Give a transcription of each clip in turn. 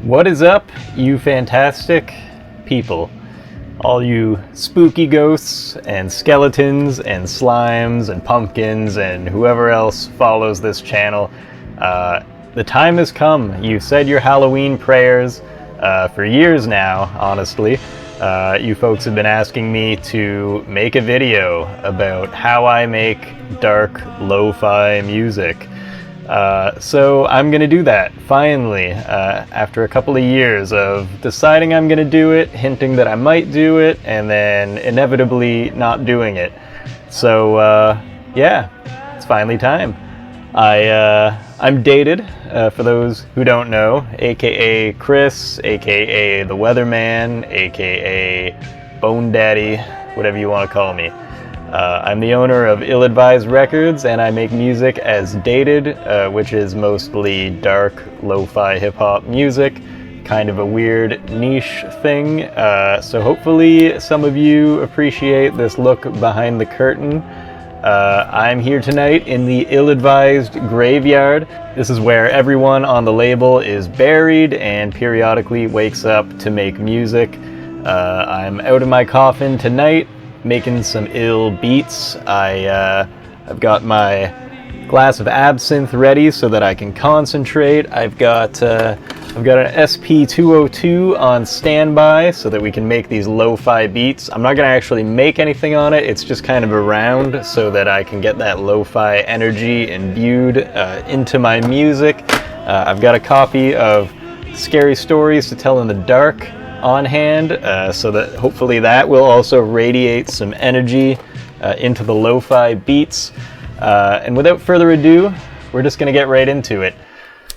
What is up, you fantastic people? All you spooky ghosts and skeletons and slimes and pumpkins and whoever else follows this channel. The time has come. You've said your Halloween prayers for years now, honestly. You folks have been asking me to make a video about how I make dark lo-fi music. So I'm gonna do that, finally, after a couple of years of deciding I'm gonna do it, hinting that I might do it, and then inevitably not doing it. So, yeah, it's finally time. I'm dated, for those who don't know, aka Chris, aka the Weatherman, aka Bone Daddy, whatever you want to call me. I'm the owner of Ill-Advised Records, and I make music as Dated, which is mostly dark, lo-fi hip-hop music, kind of a weird niche thing, so hopefully some of you appreciate this look behind the curtain. I'm here tonight in the Ill-Advised Graveyard. This is where everyone on the label is buried and periodically wakes up to make music. I'm out of my coffin tonight, making some ill beats. I've got my glass of absinthe ready so that I can concentrate. I've got an SP202 on standby so that we can make these lo-fi beats. I'm not gonna actually make anything on it, it's just kind of around so that I can get that lo-fi energy imbued into my music. I've got a copy of Scary Stories to Tell in the Dark on hand, so that hopefully that will also radiate some energy into the lo-fi beats. And without further ado, we're just gonna get right into it.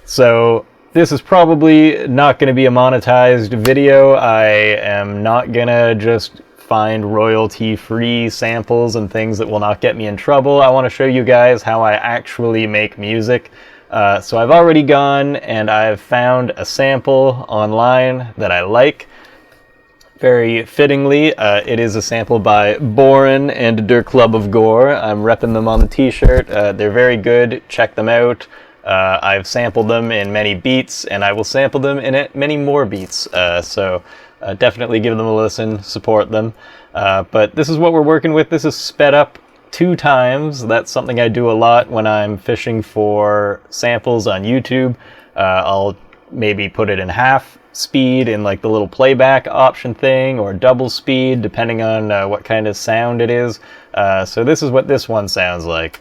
So this is probably not gonna be a monetized video. I am not gonna just find royalty-free samples and things that will not get me in trouble. I wanna show you guys how I actually make music. So I've already gone and I've found a sample online that I like. Very fittingly, it is a sample by Boren and Der Club of Gore. I'm repping them on the t-shirt. They're very good. Check them out. I've sampled them in many beats, and I will sample them in many more beats. So definitely give them a listen, support them. But this is what we're working with. This is sped up 2 times. That's something I do a lot when I'm fishing for samples on YouTube. I'll maybe put it in half speed in like the little playback option thing, or double speed depending on what kind of sound it is. So this is what this one sounds like.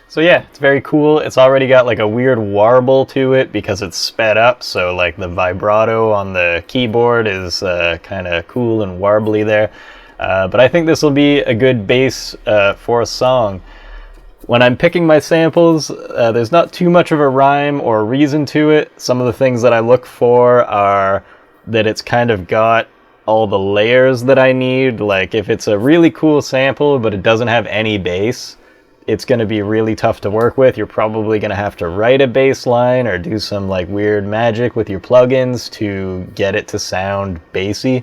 So yeah, it's very cool. It's already got like a weird warble to it because it's sped up, so like the vibrato on the keyboard is kind of cool and warbly there. But I think this will be a good base for a song. When I'm picking my samples, there's not too much of a rhyme or reason to it. Some of the things that I look for are that it's kind of got all the layers that I need. Like if it's a really cool sample but it doesn't have any bass, it's going to be really tough to work with. You're probably going to have to write a bass line or do some like weird magic with your plugins to get it to sound bassy.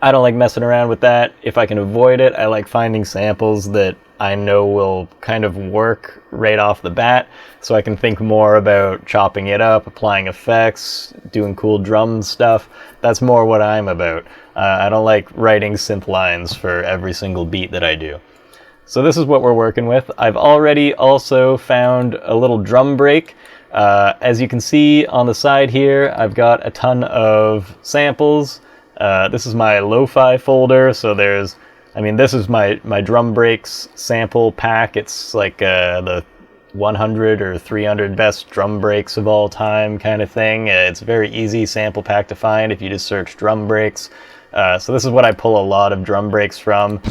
I don't like messing around with that. If I can avoid it, I like finding samples that I know will kind of work right off the bat, so I can think more about chopping it up, applying effects, doing cool drum stuff. That's more what I'm about. I don't like writing synth lines for every single beat that I do. So this is what we're working with. I've already also found a little drum break. As you can see on the side here, I've got a ton of samples. This is my lo-fi folder, so this is my drum breaks sample pack. It's like the 100 or 300 best drum breaks of all time kind of thing. It's a very easy sample pack to find if you just search drum breaks. So this is what I pull a lot of drum breaks from.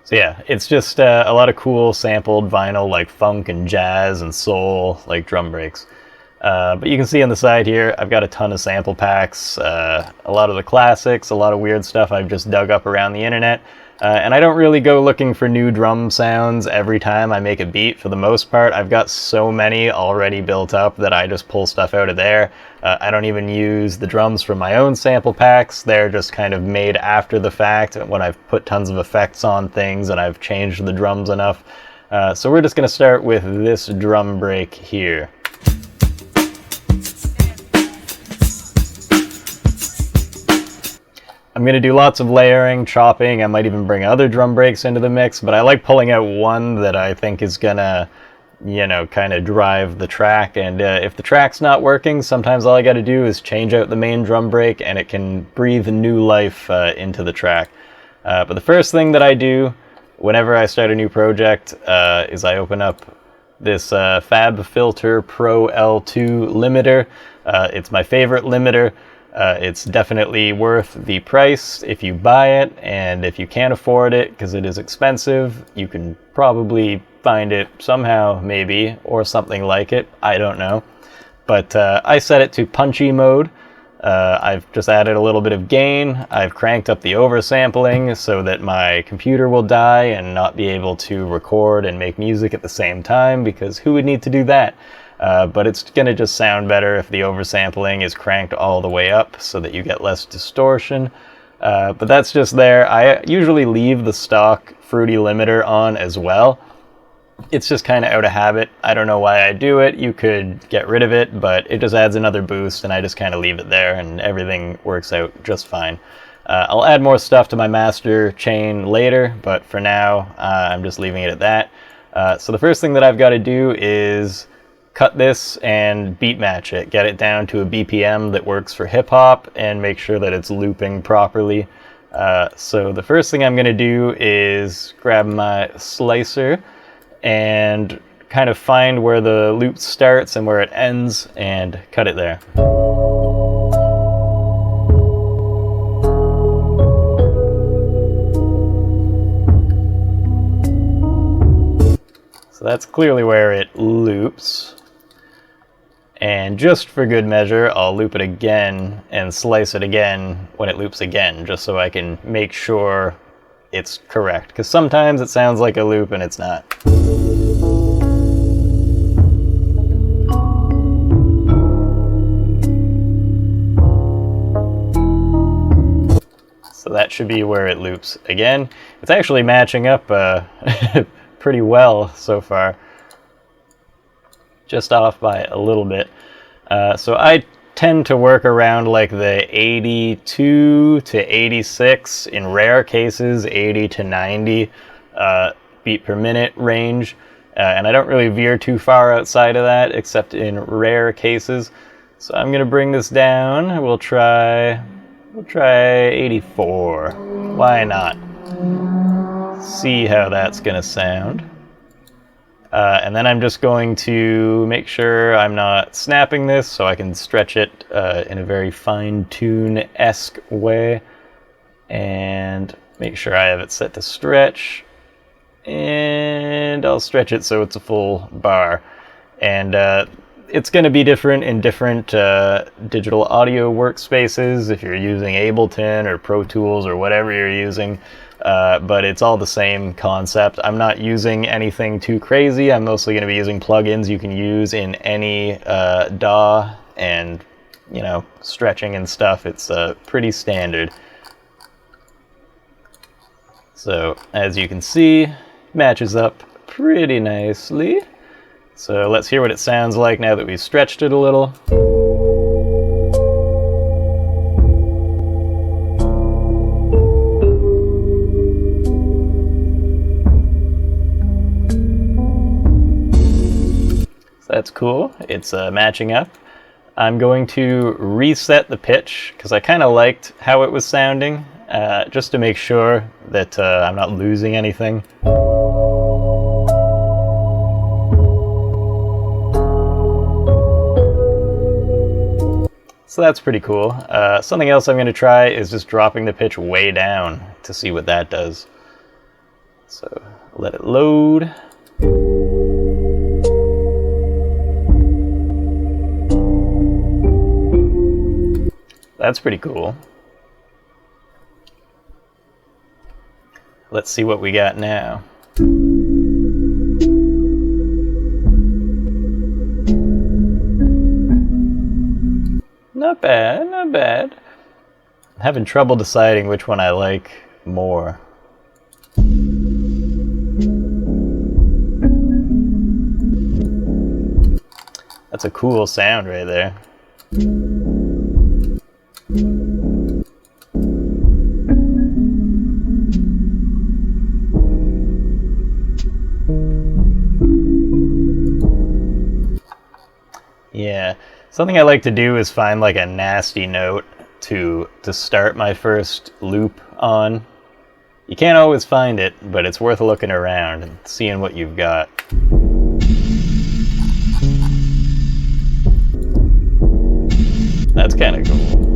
So yeah, it's just a lot of cool sampled vinyl like funk and jazz and soul like drum breaks. But you can see on the side here, I've got a ton of sample packs, a lot of the classics, a lot of weird stuff I've just dug up around the internet. And I don't really go looking for new drum sounds every time I make a beat. For the most part, I've got so many already built up that I just pull stuff out of there. I don't even use the drums from my own sample packs. They're just kind of made after the fact when I've put tons of effects on things and I've changed the drums enough. So we're just going to start with this drum break here. I'm going to do lots of layering, chopping. I might even bring other drum breaks into the mix, but I like pulling out one that I think is going to, you know, kind of drive the track. And if the track's not working, sometimes all I got to do is change out the main drum break and it can breathe new life into the track. But the first thing that I do whenever I start a new project is I open up this FabFilter Pro L2 limiter. It's my favorite limiter. It's definitely worth the price if you buy it, and if you can't afford it because it is expensive, you can probably find it somehow, maybe, or something like it. I don't know. But I set it to punchy mode. I've just added a little bit of gain. I've cranked up the oversampling so that my computer will die and not be able to record and make music at the same time, because who would need to do that? But it's going to just sound better if the oversampling is cranked all the way up so that you get less distortion. But that's just there. I usually leave the stock Fruity limiter on as well. It's just kind of out of habit. I don't know why I do it. You could get rid of it, but it just adds another boost, and I just kind of leave it there, and everything works out just fine. I'll add more stuff to my master chain later, but for now, I'm just leaving it at that. So the first thing that I've got to do is cut this and beat match it, get it down to a BPM that works for hip hop, and make sure that it's looping properly. So the first thing I'm going to do is grab my slicer and kind of find where the loop starts and where it ends and cut it there. So that's clearly where it loops. And just for good measure, I'll loop it again and slice it again when it loops again, just so I can make sure it's correct. Because sometimes it sounds like a loop and it's not. So that should be where it loops again. It's actually matching up pretty well so far. Just off by a little bit. So I tend to work around like the 82 to 86, in rare cases 80 to 90 beat per minute range, and I don't really veer too far outside of that except in rare cases. So I'm gonna bring this down. We'll try 84. Why not? See how that's gonna sound. And then I'm just going to make sure I'm not snapping this so I can stretch it in a very fine-tune-esque way. And make sure I have it set to stretch. And I'll stretch it so it's a full bar. And it's going to be different in different digital audio workspaces if you're using Ableton or Pro Tools or whatever you're using. But it's all the same concept. I'm not using anything too crazy. I'm mostly going to be using plugins you can use in any DAW, and, you know, stretching and stuff. It's pretty standard. So as you can see, matches up pretty nicely. So let's hear what it sounds like now that we've stretched it a little. That's cool. It's matching up. I'm going to reset the pitch because I kind of liked how it was sounding, just to make sure that I'm not losing anything. So that's pretty cool. Something else I'm going to try is just dropping the pitch way down to see what that does. So let it load. That's pretty cool. Let's see what we got now. Not bad, not bad. I'm having trouble deciding which one I like more. That's a cool sound right there. Yeah, something I like to do is find like a nasty note to start my first loop on. You can't always find it, but it's worth looking around and seeing what you've got. That's kind of cool.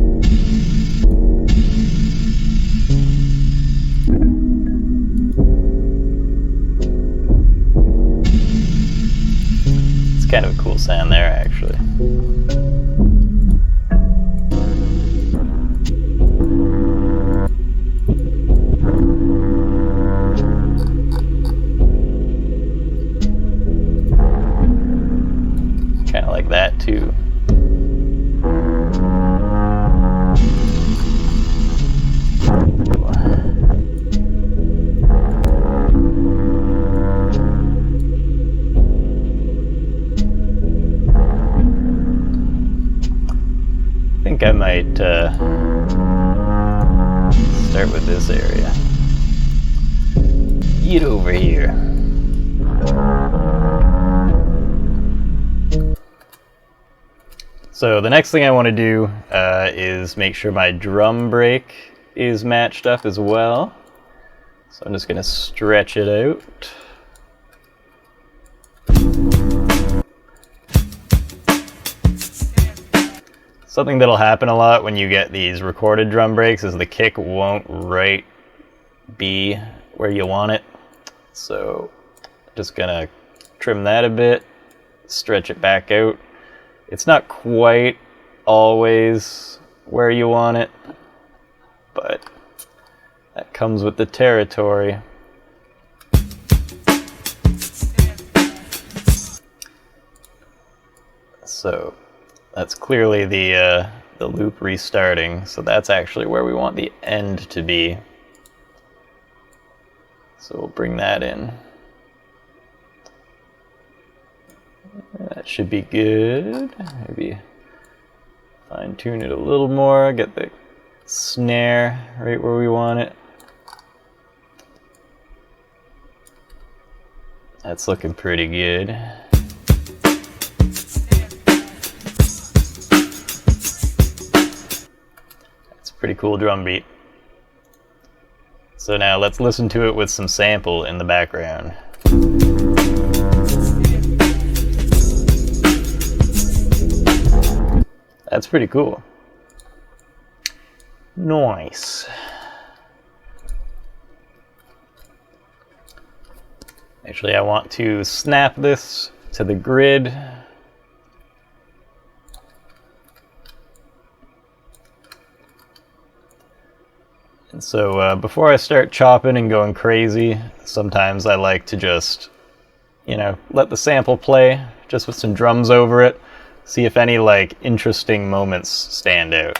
It's kind of a cool sound there, actually. Kind of like that, too. I think I might start with this area. Get over here. So the next thing I want to do is make sure my drum break is matched up as well. So I'm just going to stretch it out. Something that'll happen a lot when you get these recorded drum breaks is the kick won't right be where you want it. So just gonna trim that a bit, stretch it back out. It's not quite always where you want it, but that comes with the territory. So that's clearly the loop restarting, so that's actually where we want the end to be. So we'll bring that in. That should be good. Maybe fine tune it a little more, get the snare right where we want it. That's looking pretty good. Pretty cool drum beat. So now let's listen to it with some sample in the background. That's pretty cool. Nice. Actually, I want to snap this to the grid. And so before I start chopping and going crazy, sometimes I like to just, let the sample play, just with some drums over it, see if any like interesting moments stand out.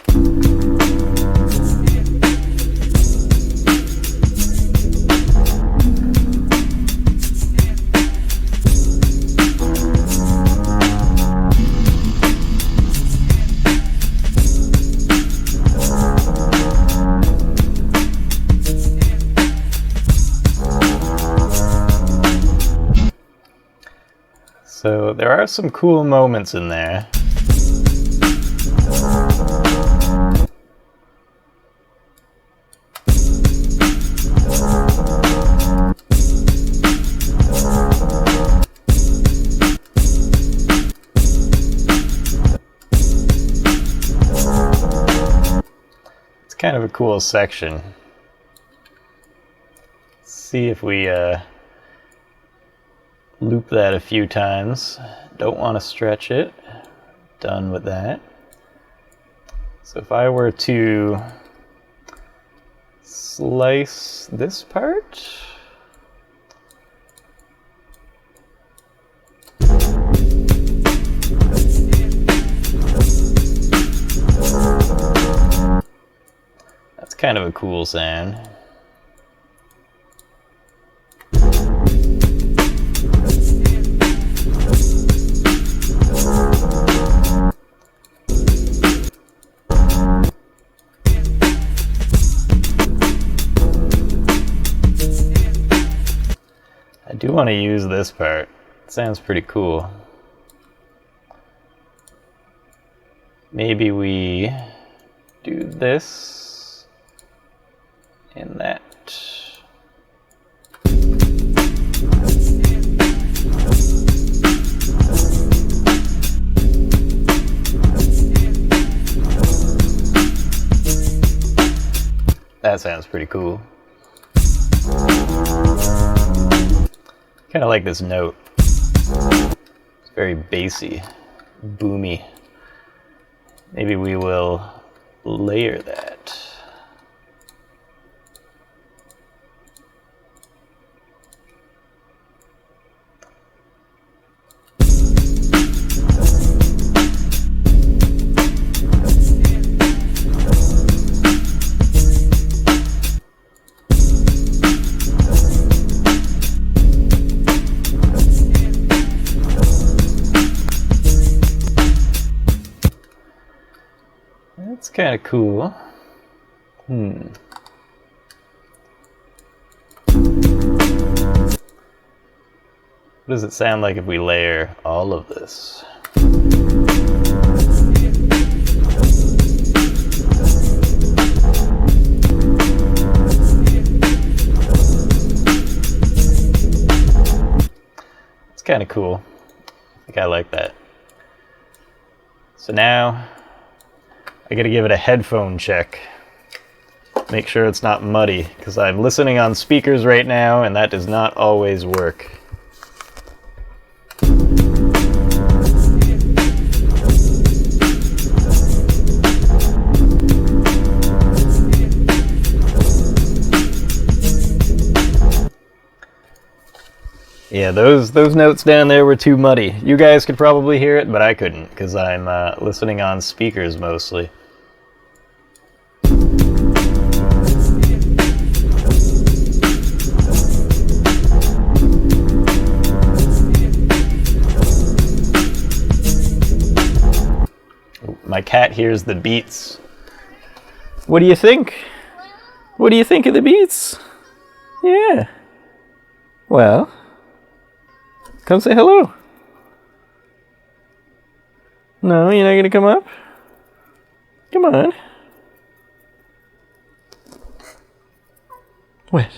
So there are some cool moments in there. It's kind of a cool section. Let's see if we loop that a few times. Don't want to stretch it. Done with that. So if I were to slice this part, that's kind of a cool sound. I do want to use this part. It sounds pretty cool. Maybe we do this and that. That sounds pretty cool. Kind of like this note. It's very bassy, boomy. Maybe we will layer that. That's kind of cool. What does it sound like if we layer all of this? It's kind of cool. I think I like that. So now I gotta give it a headphone check. Make sure it's not muddy, because I'm listening on speakers right now and that does not always work. Yeah, those notes down there were too muddy. You guys could probably hear it, but I couldn't, because I'm listening on speakers mostly. My cat hears the beats. What do you think? What do you think of the beats? Yeah. Well, come say hello. No, you're not gonna come up? Come on. What?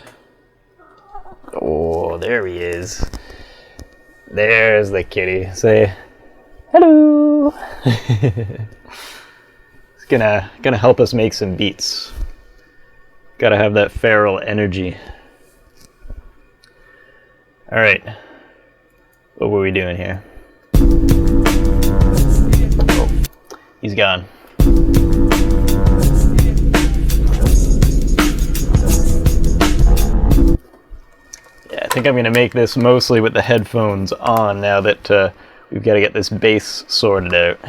Oh, there he is. There's the kitty. Say hello. It's gonna help us make some beats. Gotta have that feral energy. All right. What were we doing here? Oh, he's gone. Yeah, I think I'm gonna make this mostly with the headphones on now that we've got to get this bass sorted out.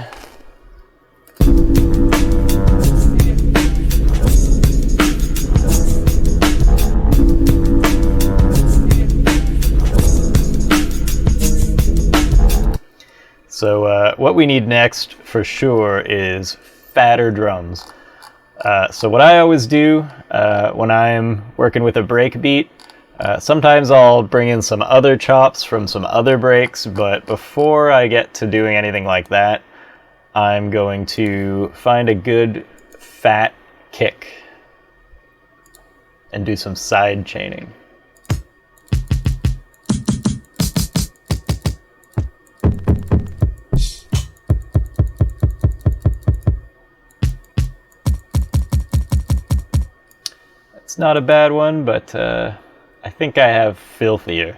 So what we need next for sure is fatter drums. So what I always do when I'm working with a break beat, sometimes I'll bring in some other chops from some other breaks, but before I get to doing anything like that, I'm going to find a good fat kick and do some side chaining. It's not a bad one, but I think I have filthier.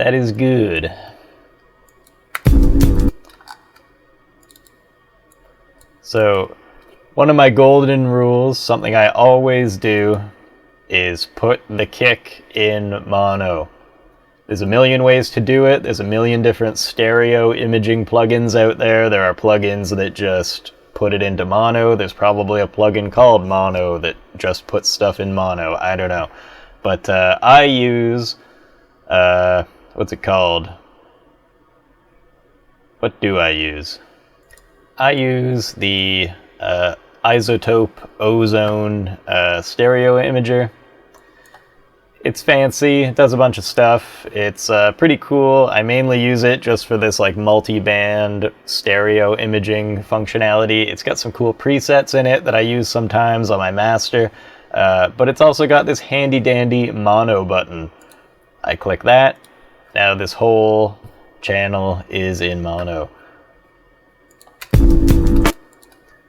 That is good. So, one of my golden rules, something I always do, is put the kick in mono. There's a million ways to do it. There's a million different stereo imaging plugins out there. There are plugins that just put it into mono. There's probably a plugin called Mono that just puts stuff in mono. I don't know. But I use, what's it called? What do I use? I use the Isotope Ozone stereo imager. It's fancy, it does a bunch of stuff, it's pretty cool. I mainly use it just for this like multi-band stereo imaging functionality. It's got some cool presets in it that I use sometimes on my master, but it's also got this handy dandy mono button. I click that, now this whole channel is in mono.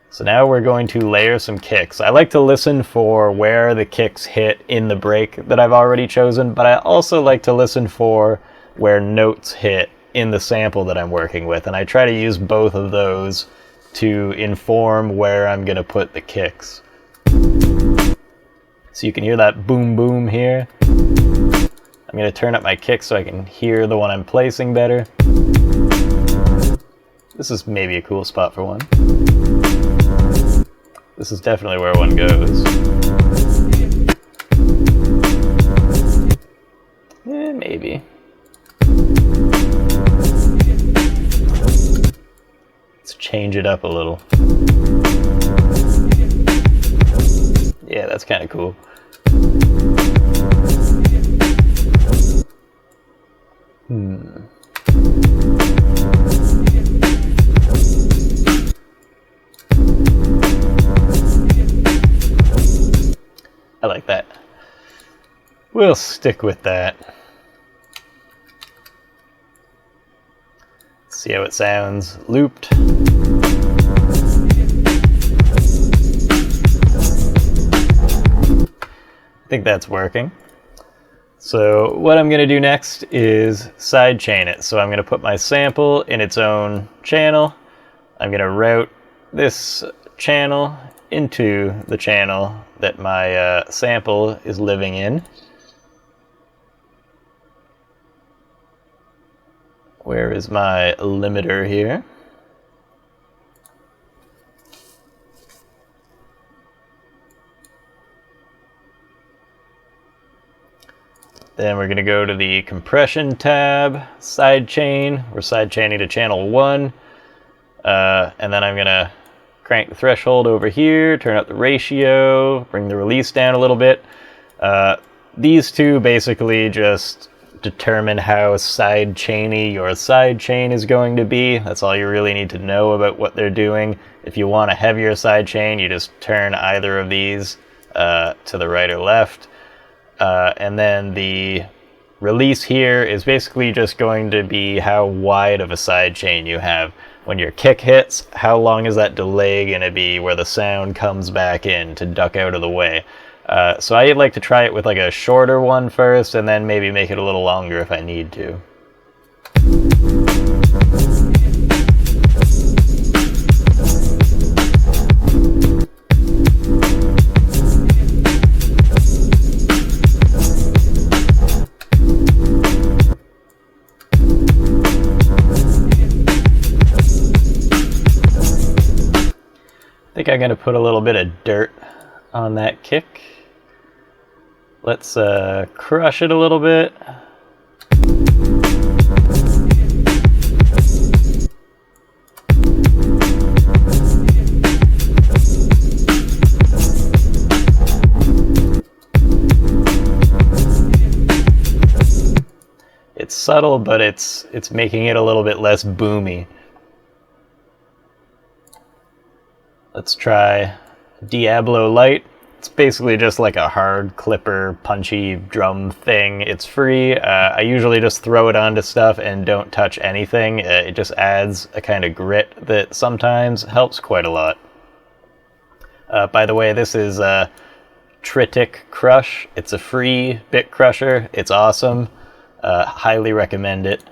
So now we're going to layer some kicks. I like to listen for where the kicks hit in the break that I've already chosen, but I also like to listen for where notes hit in the sample that I'm working with, and I try to use both of those to inform where I'm going to put the kicks. So you can hear that boom boom here. I'm going to turn up my kick so I can hear the one I'm placing better. This is maybe a cool spot for one. This is definitely where one goes. Maybe. Let's change it up a little. Yeah, that's kind of cool. I like that. We'll stick with that. See how it sounds looped. I think that's working. So what I'm going to do next is sidechain it. So I'm going to put my sample in its own channel. I'm going to route this channel into the channel that my sample is living in. Where is my limiter here? Then we're going to go to the compression tab, sidechain. We're sidechaining to channel 1. And then I'm going to crank the threshold over here, turn up the ratio, bring the release down a little bit. These two basically just determine how sidechainy your sidechain is going to be. That's all you really need to know about what they're doing. If you want a heavier sidechain, you just turn either of these to the right or left. And then the release here is basically just going to be how wide of a sidechain you have. When your kick hits, how long is that delay going to be where the sound comes back in to duck out of the way? So I like to try it with like a shorter one first, and then maybe make it a little longer if I need to. I think I'm going to put a little bit of dirt on that kick. Let's crush it a little bit. It's subtle, but it's making it a little bit less boomy. Let's try Diablo Light. It's basically just like a hard clipper, punchy drum thing. It's free. I usually just throw it onto stuff and don't touch anything. It just adds a kind of grit that sometimes helps quite a lot. By the way, this is Tritic Crush. It's a free bit crusher. It's awesome. Highly recommend it.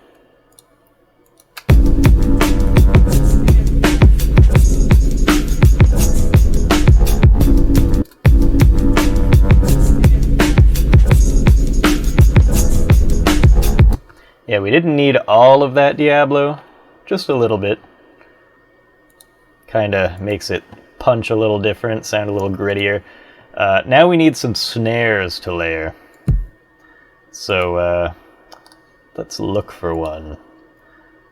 Yeah, we didn't need all of that Diablo, just a little bit. Kinda makes it punch a little different, sound a little grittier. Now we need some snares to layer. So let's look for one.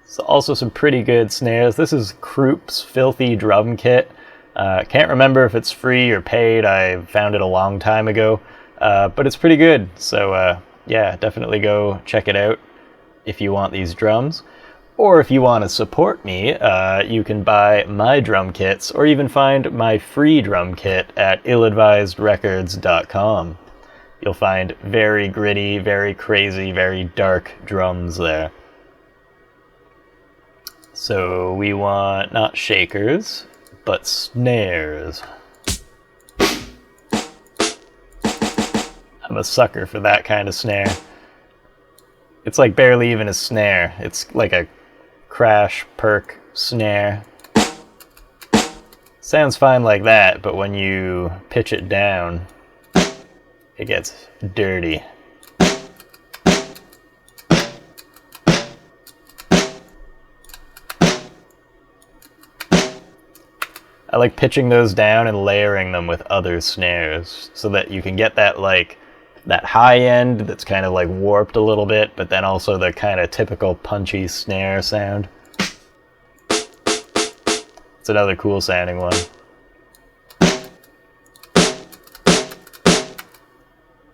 So also some pretty good snares. This is Kroop's Filthy Drum Kit. Can't remember if it's free or paid. I found it a long time ago, but it's pretty good. So yeah, definitely go check it out if you want these drums. Or if you want to support me, you can buy my drum kits, or even find my free drum kit at illadvisedrecords.com. You'll find very gritty, very crazy, very dark drums there. So we want not shakers, but snares. I'm a sucker for that kind of snare. It's like barely even a snare. It's like a crash perk snare. Sounds fine like that, but when you pitch it down, it gets dirty. I like pitching those down and layering them with other snares so that you can get that that high end that's kind of like warped a little bit, but then also the kind of typical punchy snare sound. It's another cool sounding one.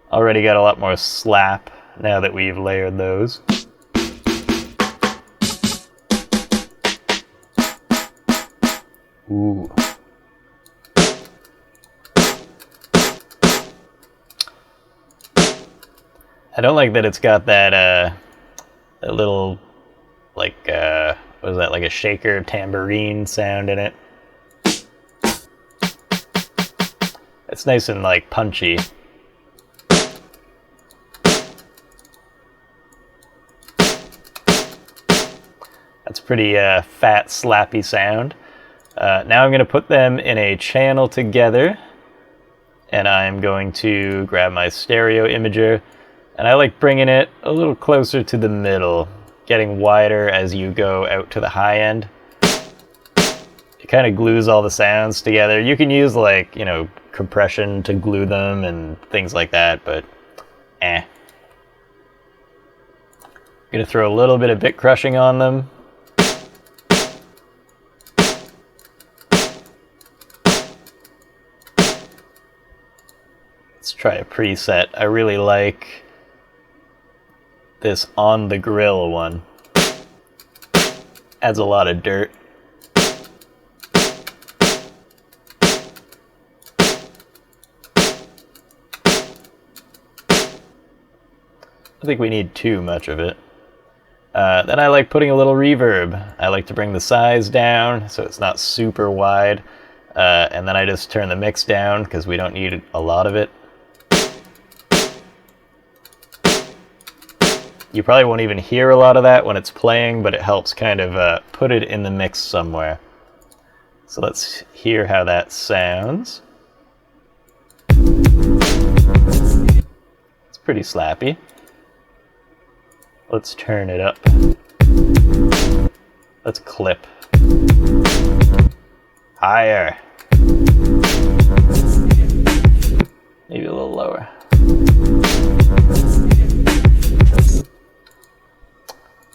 Already got a lot more slap now that we've layered those. Ooh. I don't like that it's got that that little, like, what is that, like a shaker tambourine sound in it. It's nice and like punchy. That's pretty fat, slappy sound. Now I'm going to put them in a channel together, and I'm going to grab my stereo imager. And I like bringing it a little closer to the middle, getting wider as you go out to the high end. It kind of glues all the sounds together. You can use, like, you know, compression to glue them and things like that, but I'm gonna throw a little bit of bit crushing on them. Let's try a preset. I really like this On the Grill one. Adds a lot of dirt. I think we need too much of it. Then I like putting a little reverb. I like to bring the size down so it's not super wide. And then I just turn the mix down because we don't need a lot of it. You probably won't even hear a lot of that when it's playing, but it helps kind of put it in the mix somewhere. So let's hear how that sounds. It's pretty slappy. Let's turn it up. Let's clip. Higher. Maybe a little lower.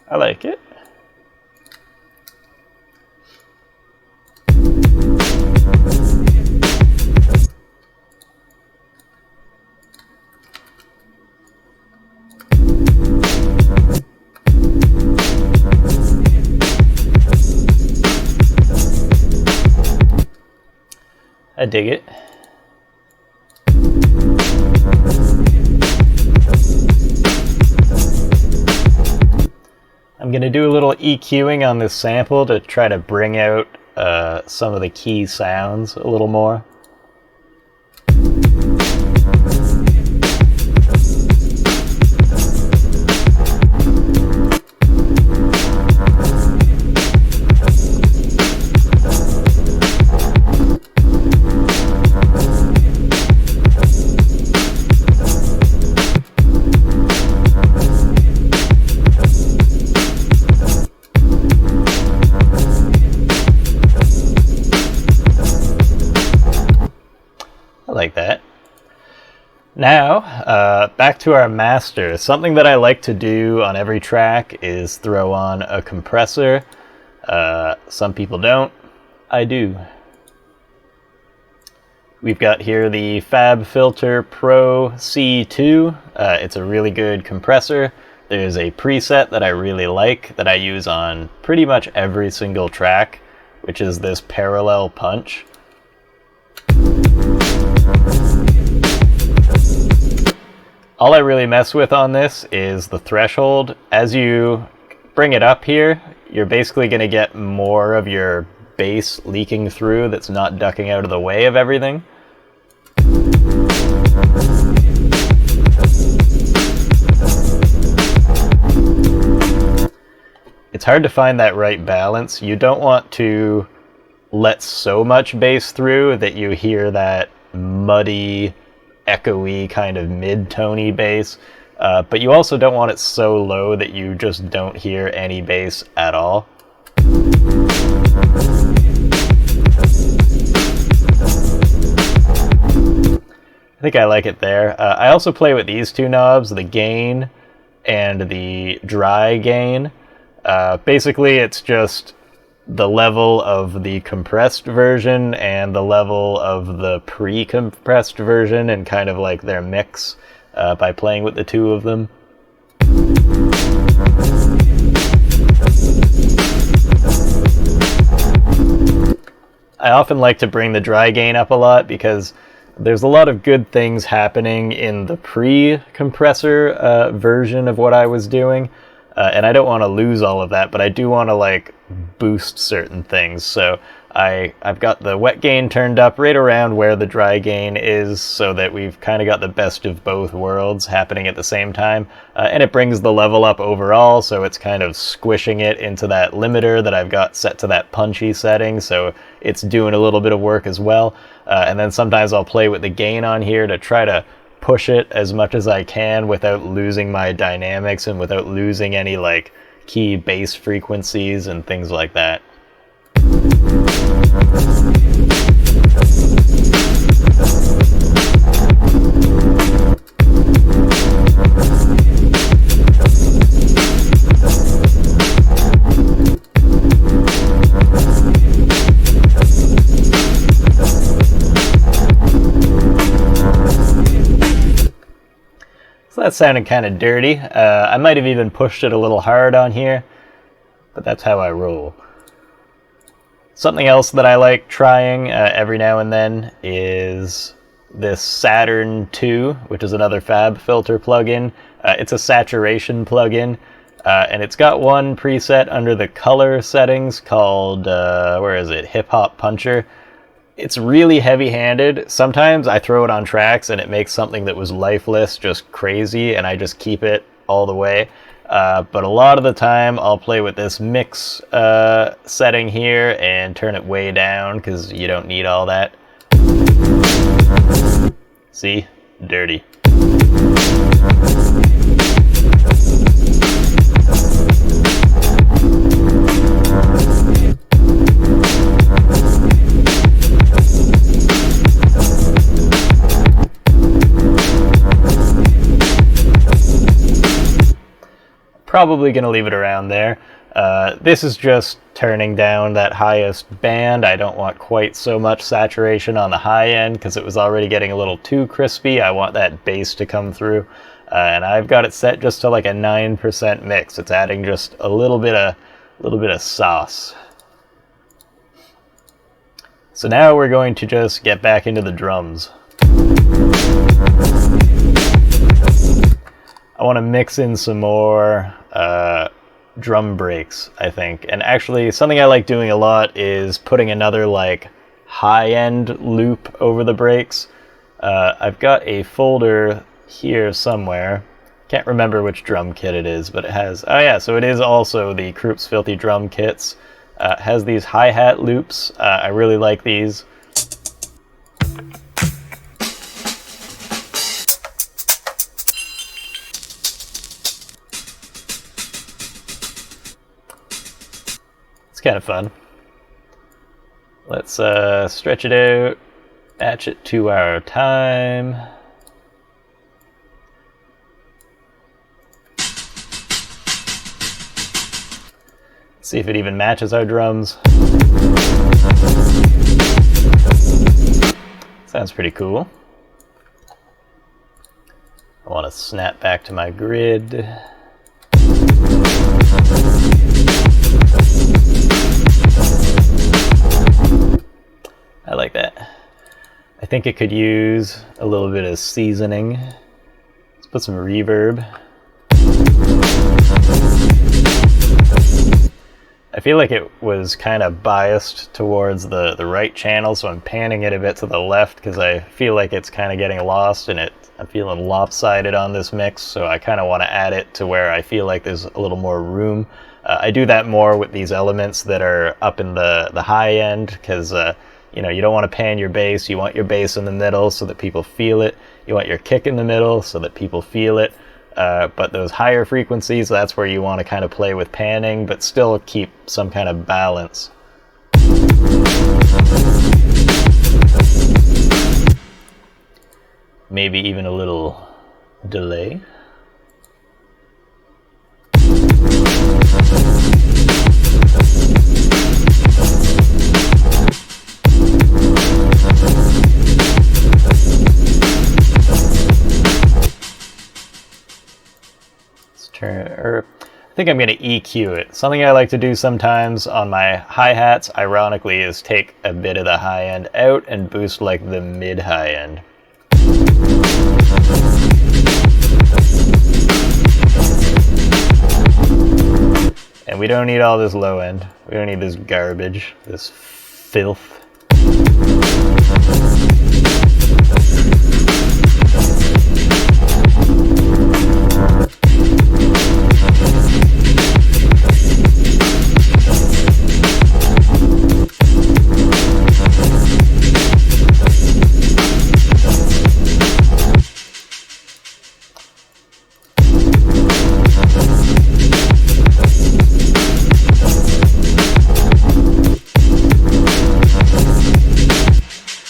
I like it. I dig it. I'm going to do a little EQing on this sample to try to bring out some of the key sounds a little more. Now, back to our master. Something that I like to do on every track is throw on a compressor. Some people don't. I do. We've got here the FabFilter Pro C2. It's a really good compressor. There's a preset that I really like that I use on pretty much every single track, which is this parallel punch. All I really mess with on this is the threshold. As you bring it up here, you're basically going to get more of your bass leaking through that's not ducking out of the way of everything. It's hard to find that right balance. You don't want to let so much bass through that you hear that muddy, echoey kind of mid-tony bass, but you also don't want it so low that you just don't hear any bass at all. I think I like it there. I also play with these two knobs, the gain and the dry gain. Basically, it's just the level of the compressed version and the level of the pre-compressed version and kind of like their mix by playing with the two of them. I often like to bring the dry gain up a lot because there's a lot of good things happening in the pre-compressor version of what I was doing. And I don't want to lose all of that, but I do want to like boost certain things. So I've got the wet gain turned up right around where the dry gain is so that we've kind of got the best of both worlds happening at the same time. And it brings the level up overall, so it's kind of squishing it into that limiter that I've got set to that punchy setting, so it's doing a little bit of work as well. And then sometimes I'll play with the gain on here to try to push it as much as I can without losing my dynamics and without losing any like key bass frequencies and things like that. So that sounded kind of dirty. I might have even pushed it a little hard on here, but that's how I roll. Something else that I like trying every now and then is this Saturn 2, which is another FabFilter plugin. It's a saturation plugin, and it's got one preset under the color settings called, where is it? Hip Hop Puncher. It's really heavy-handed. Sometimes I throw it on tracks and it makes something that was lifeless just crazy, and I just keep it all the way. But a lot of the time I'll play with this mix setting here and turn it way down because you don't need all that. See? Dirty. Probably going to leave it around there. This is just turning down that highest band. I don't want quite so much saturation on the high end because it was already getting a little too crispy. I want that bass to come through. And I've got it set just to like a 9% mix. It's adding just a little bit of sauce. So now we're going to just get back into the drums. I want to mix in some more drum breaks, I think. And actually, something I like doing a lot is putting another like high-end loop over the breaks. I've got a folder here somewhere. Can't remember which drum kit it is, but it has... Oh yeah, so it is also the Krupp's Filthy Drum Kits. It has these hi-hat loops. I really like these. Kind of fun. Let's stretch it out, match it to our time. See if it even matches our drums. Sounds pretty cool. I want to snap back to my grid. I like that. I think it could use a little bit of seasoning. Let's put some reverb. I feel like it was kind of biased towards the right channel, so I'm panning it a bit to the left because I feel like it's kind of getting lost and I'm feeling lopsided on this mix, so I kind of want to add it to where I feel like there's a little more room. I do that more with these elements that are up in the high end because you know, you don't want to pan your bass. You want your bass in the middle so that people feel it. You want your kick in the middle so that people feel it. But those higher frequencies, that's where you want to kind of play with panning, but still keep some kind of balance. Maybe even a little delay. I think I'm going to EQ it. Something I like to do sometimes on my hi-hats, ironically, is take a bit of the high end out and boost like the mid-high end. And we don't need all this low end. We don't need this garbage, this filth.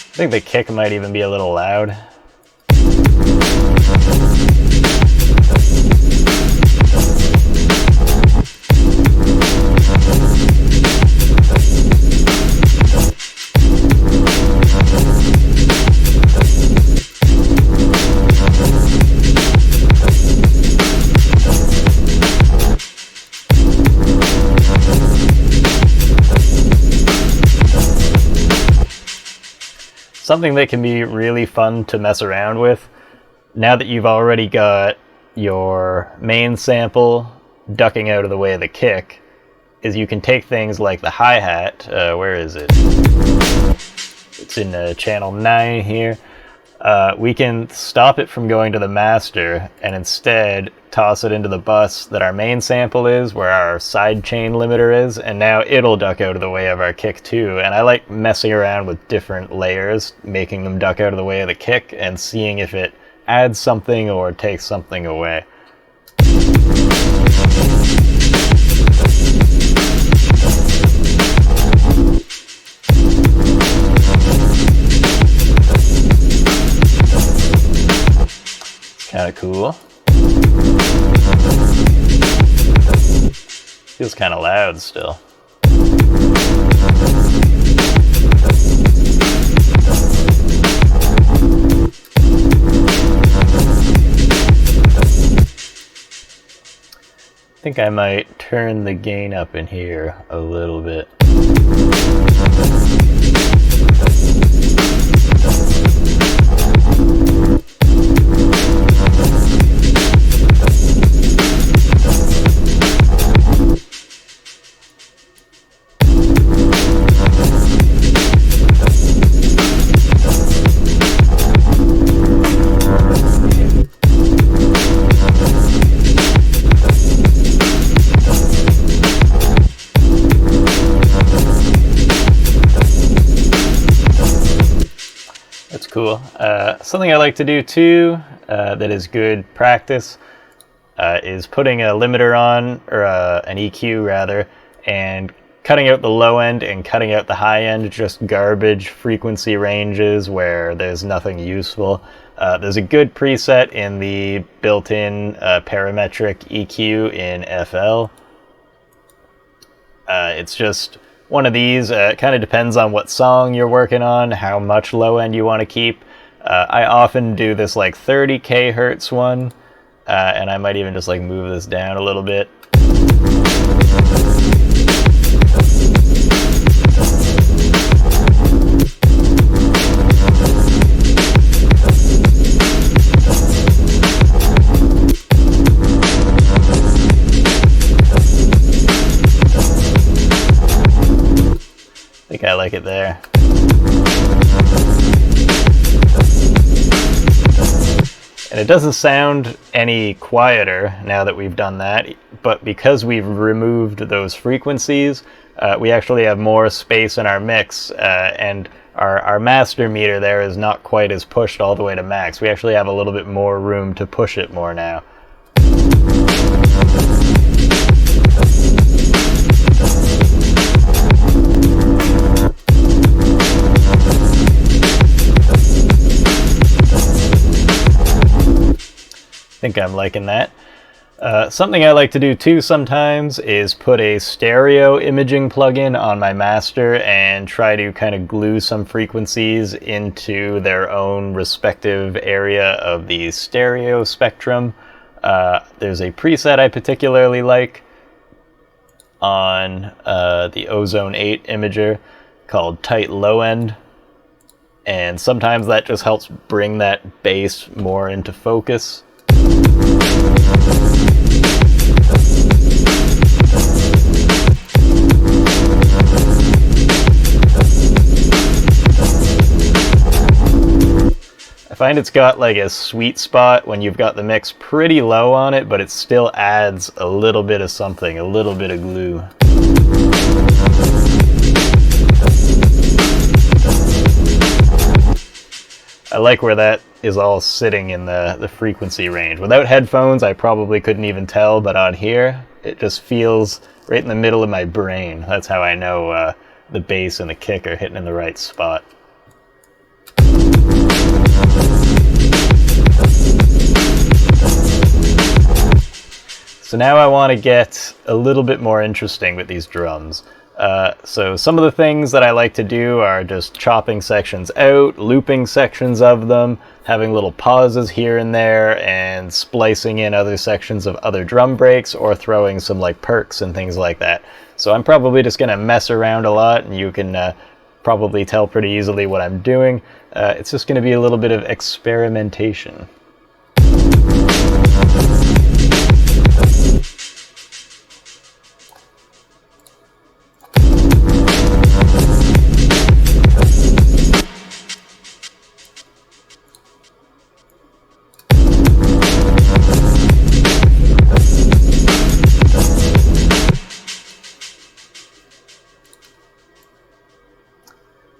I think the kick might even be a little loud. Something that can be really fun to mess around with, now that you've already got your main sample ducking out of the way of the kick, is you can take things like the hi-hat, where is it? It's in channel 9 here. We can stop it from going to the master and instead toss it into the bus that our main sample is, where our side chain limiter is, and now it'll duck out of the way of our kick too. And I like messing around with different layers, making them duck out of the way of the kick and seeing if it adds something or takes something away. Kind of cool. Feels kind of loud still. I think I might turn the gain up in here a little bit. Cool. Something I like to do too, that is good practice, is putting a limiter on, or an EQ rather, and cutting out the low end and cutting out the high end, just garbage frequency ranges where there's nothing useful. There's a good preset in the built-in parametric EQ in FL. It's just one of these. It kind of depends on what song you're working on, how much low end you want to keep. I often do this like 30 kHz one, and I might even just like move this down a little bit. I like it there. And it doesn't sound any quieter now that we've done that, but because we've removed those frequencies, we actually have more space in our mix, and our master meter there is not quite as pushed all the way to max. We actually have a little bit more room to push it more now. I think I'm liking that. Something I like to do too sometimes is put a stereo imaging plugin on my master and try to kind of glue some frequencies into their own respective area of the stereo spectrum. There's a preset I particularly like on the Ozone 8 imager called Tight Low End, and sometimes that just helps bring that bass more into focus. I find it's got like a sweet spot when you've got the mix pretty low on it, but it still adds a little bit of something, a little bit of glue. I like where that is all sitting in the frequency range. Without headphones, I probably couldn't even tell, but on here, it just feels right in the middle of my brain. That's how I know the bass and the kick are hitting in the right spot. So now I want to get a little bit more interesting with these drums. So some of the things that I like to do are just chopping sections out, looping sections of them, having little pauses here and there, and splicing in other sections of other drum breaks, or throwing some like perks and things like that. So I'm probably just going to mess around a lot, and you can probably tell pretty easily what I'm doing. It's just going to be a little bit of experimentation.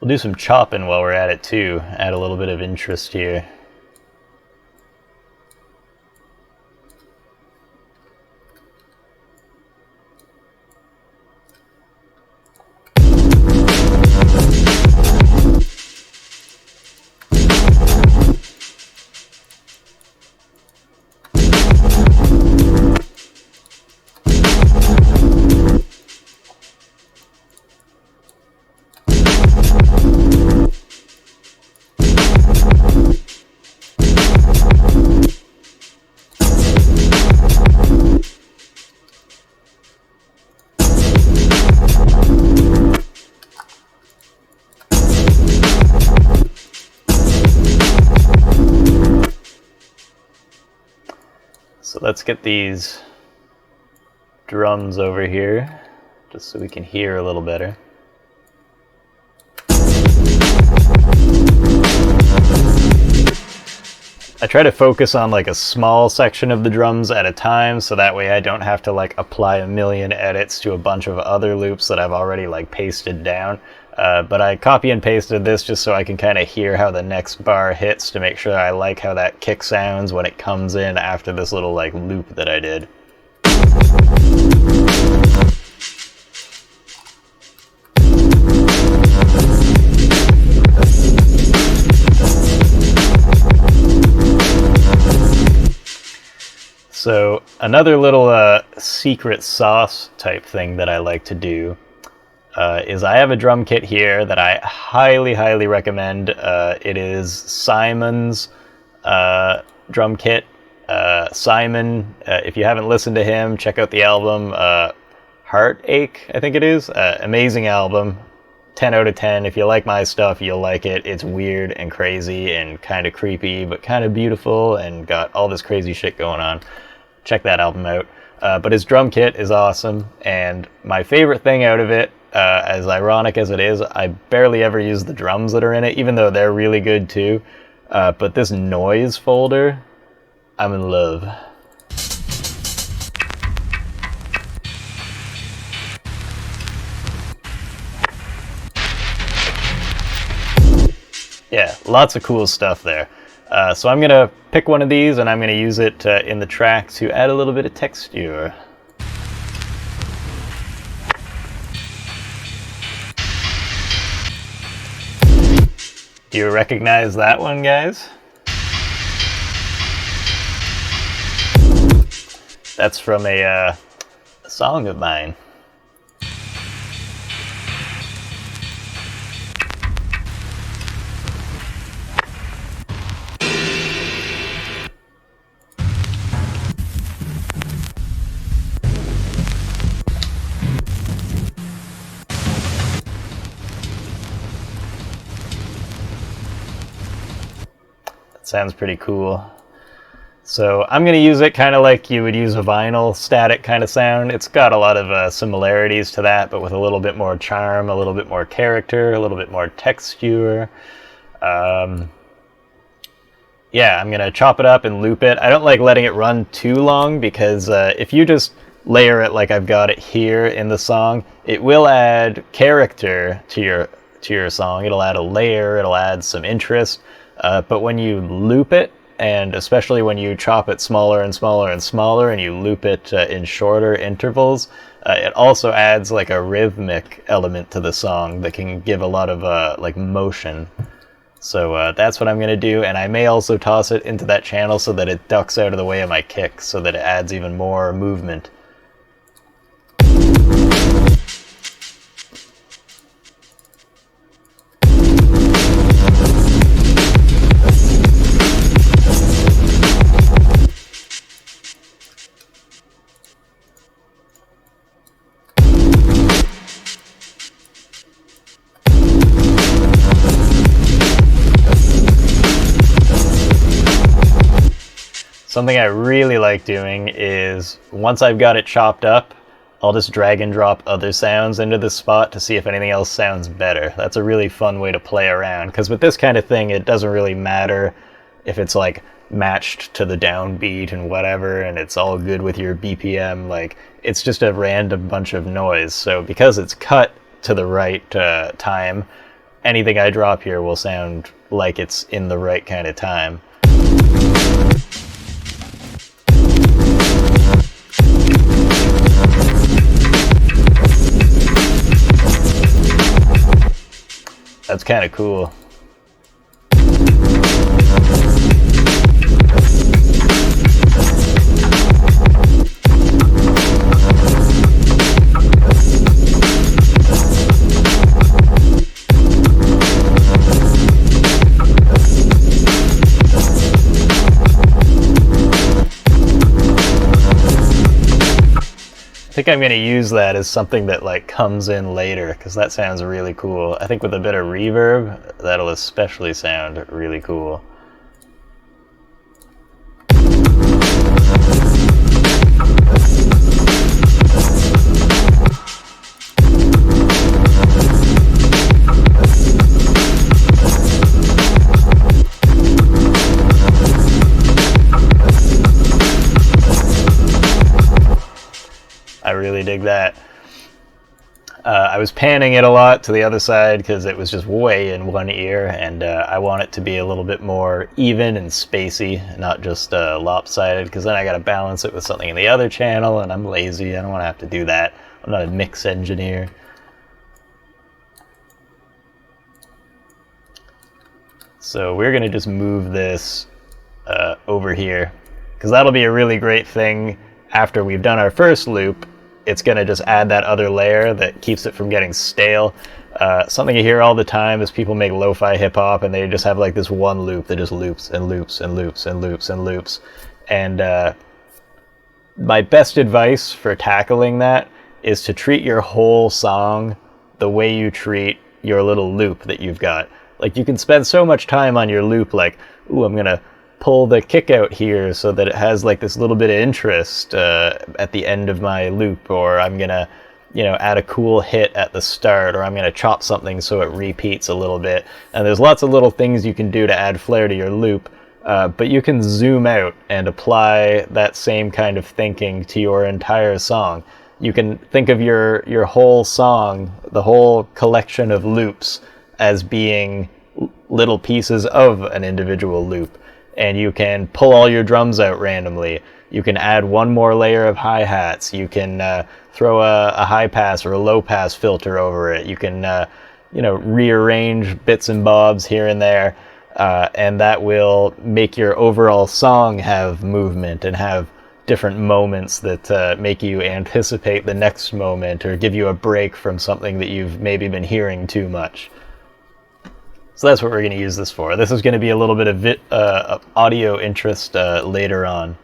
We'll do some chopping while we're at it too, add a little bit of interest here. So let's get these drums over here, just so we can hear a little better. I try to focus on like a small section of the drums at a time, so that way I don't have to like apply a million edits to a bunch of other loops that I've already like pasted down. But I copy and pasted this just so I can kind of hear how the next bar hits, to make sure I like how that kick sounds when it comes in after this little like loop that I did. So another little secret sauce type thing that I like to do is I have a drum kit here that I highly, highly recommend. It is Simon's drum kit. Simon, if you haven't listened to him, check out the album Heartache, I think it is. Amazing album. 10 out of 10. If you like my stuff, you'll like it. It's weird and crazy and kind of creepy, but kind of beautiful and got all this crazy shit going on. Check that album out. But his drum kit is awesome, and my favorite thing out of it, as ironic as it is, I barely ever use the drums that are in it, even though they're really good too. But this noise folder, I'm in love. Yeah, lots of cool stuff there. So I'm going to pick one of these and I'm going to use it in the track to add a little bit of texture. Do you recognize that one, guys? That's from a song of mine. Sounds pretty cool. So I'm going to use it kind of like you would use a vinyl static kind of sound. It's got a lot of similarities to that, but with a little bit more charm, a little bit more character, a little bit more texture. Yeah, I'm going to chop it up and loop it. I don't like letting it run too long because if you just layer it like I've got it here in the song, it will add character to your song. It'll add a layer, it'll add some interest. But when you loop it, and especially when you chop it smaller and smaller and smaller, and you loop it in shorter intervals, it also adds like a rhythmic element to the song that can give a lot of like motion. So that's what I'm going to do, and I may also toss it into that channel so that it ducks out of the way of my kick, so that it adds even more movement. Something I really like doing is, once I've got it chopped up, I'll just drag and drop other sounds into this spot to see if anything else sounds better. That's a really fun way to play around, because with this kind of thing, it doesn't really matter if it's like matched to the downbeat and whatever, and it's all good with your BPM. Like, it's just a random bunch of noise. So because it's cut to the right time, anything I drop here will sound like it's in the right kind of time. That's kind of cool. I think I'm going to use that as something that like comes in later, because that sounds really cool. I think with a bit of reverb, that'll especially sound really cool. I really dig that. I was panning it a lot to the other side because it was just way in one ear, and I want it to be a little bit more even and spacey, not just lopsided, because then I got to balance it with something in the other channel, and I'm lazy. I don't want to have to do that. I'm not a mix engineer. So we're going to just move this over here, because that'll be a really great thing after we've done our first loop. It's going to just add that other layer that keeps it from getting stale. Something you hear all the time is people make lo-fi hip-hop and they just have like this one loop that just loops and loops and loops and loops and loops. And my best advice for tackling that is to treat your whole song the way you treat your little loop that you've got. Like, you can spend so much time on your loop, like, ooh, I'm gonna pull the kick out here so that it has like this little bit of interest at the end of my loop, or I'm gonna, you know, add a cool hit at the start, or I'm gonna chop something so it repeats a little bit. And there's lots of little things you can do to add flair to your loop, but you can zoom out and apply that same kind of thinking to your entire song. You can think of your whole song, the whole collection of loops, as being little pieces of an individual loop. And you can pull all your drums out randomly. You can add one more layer of hi-hats. You can throw a high pass or a low pass filter over it. You can you know, rearrange bits and bobs here and there, and that will make your overall song have movement and have different moments that make you anticipate the next moment, or give you a break from something that you've maybe been hearing too much. So that's what we're going to use this for. This is going to be a little bit of audio interest later on.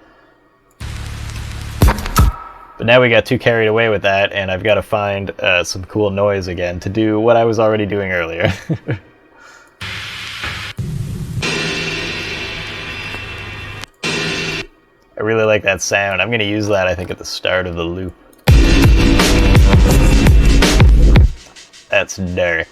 But now we got too carried away with that, and I've got to find some cool noise again to do what I was already doing earlier. I really like that sound. I'm going to use that, I think, at the start of the loop. That's dark.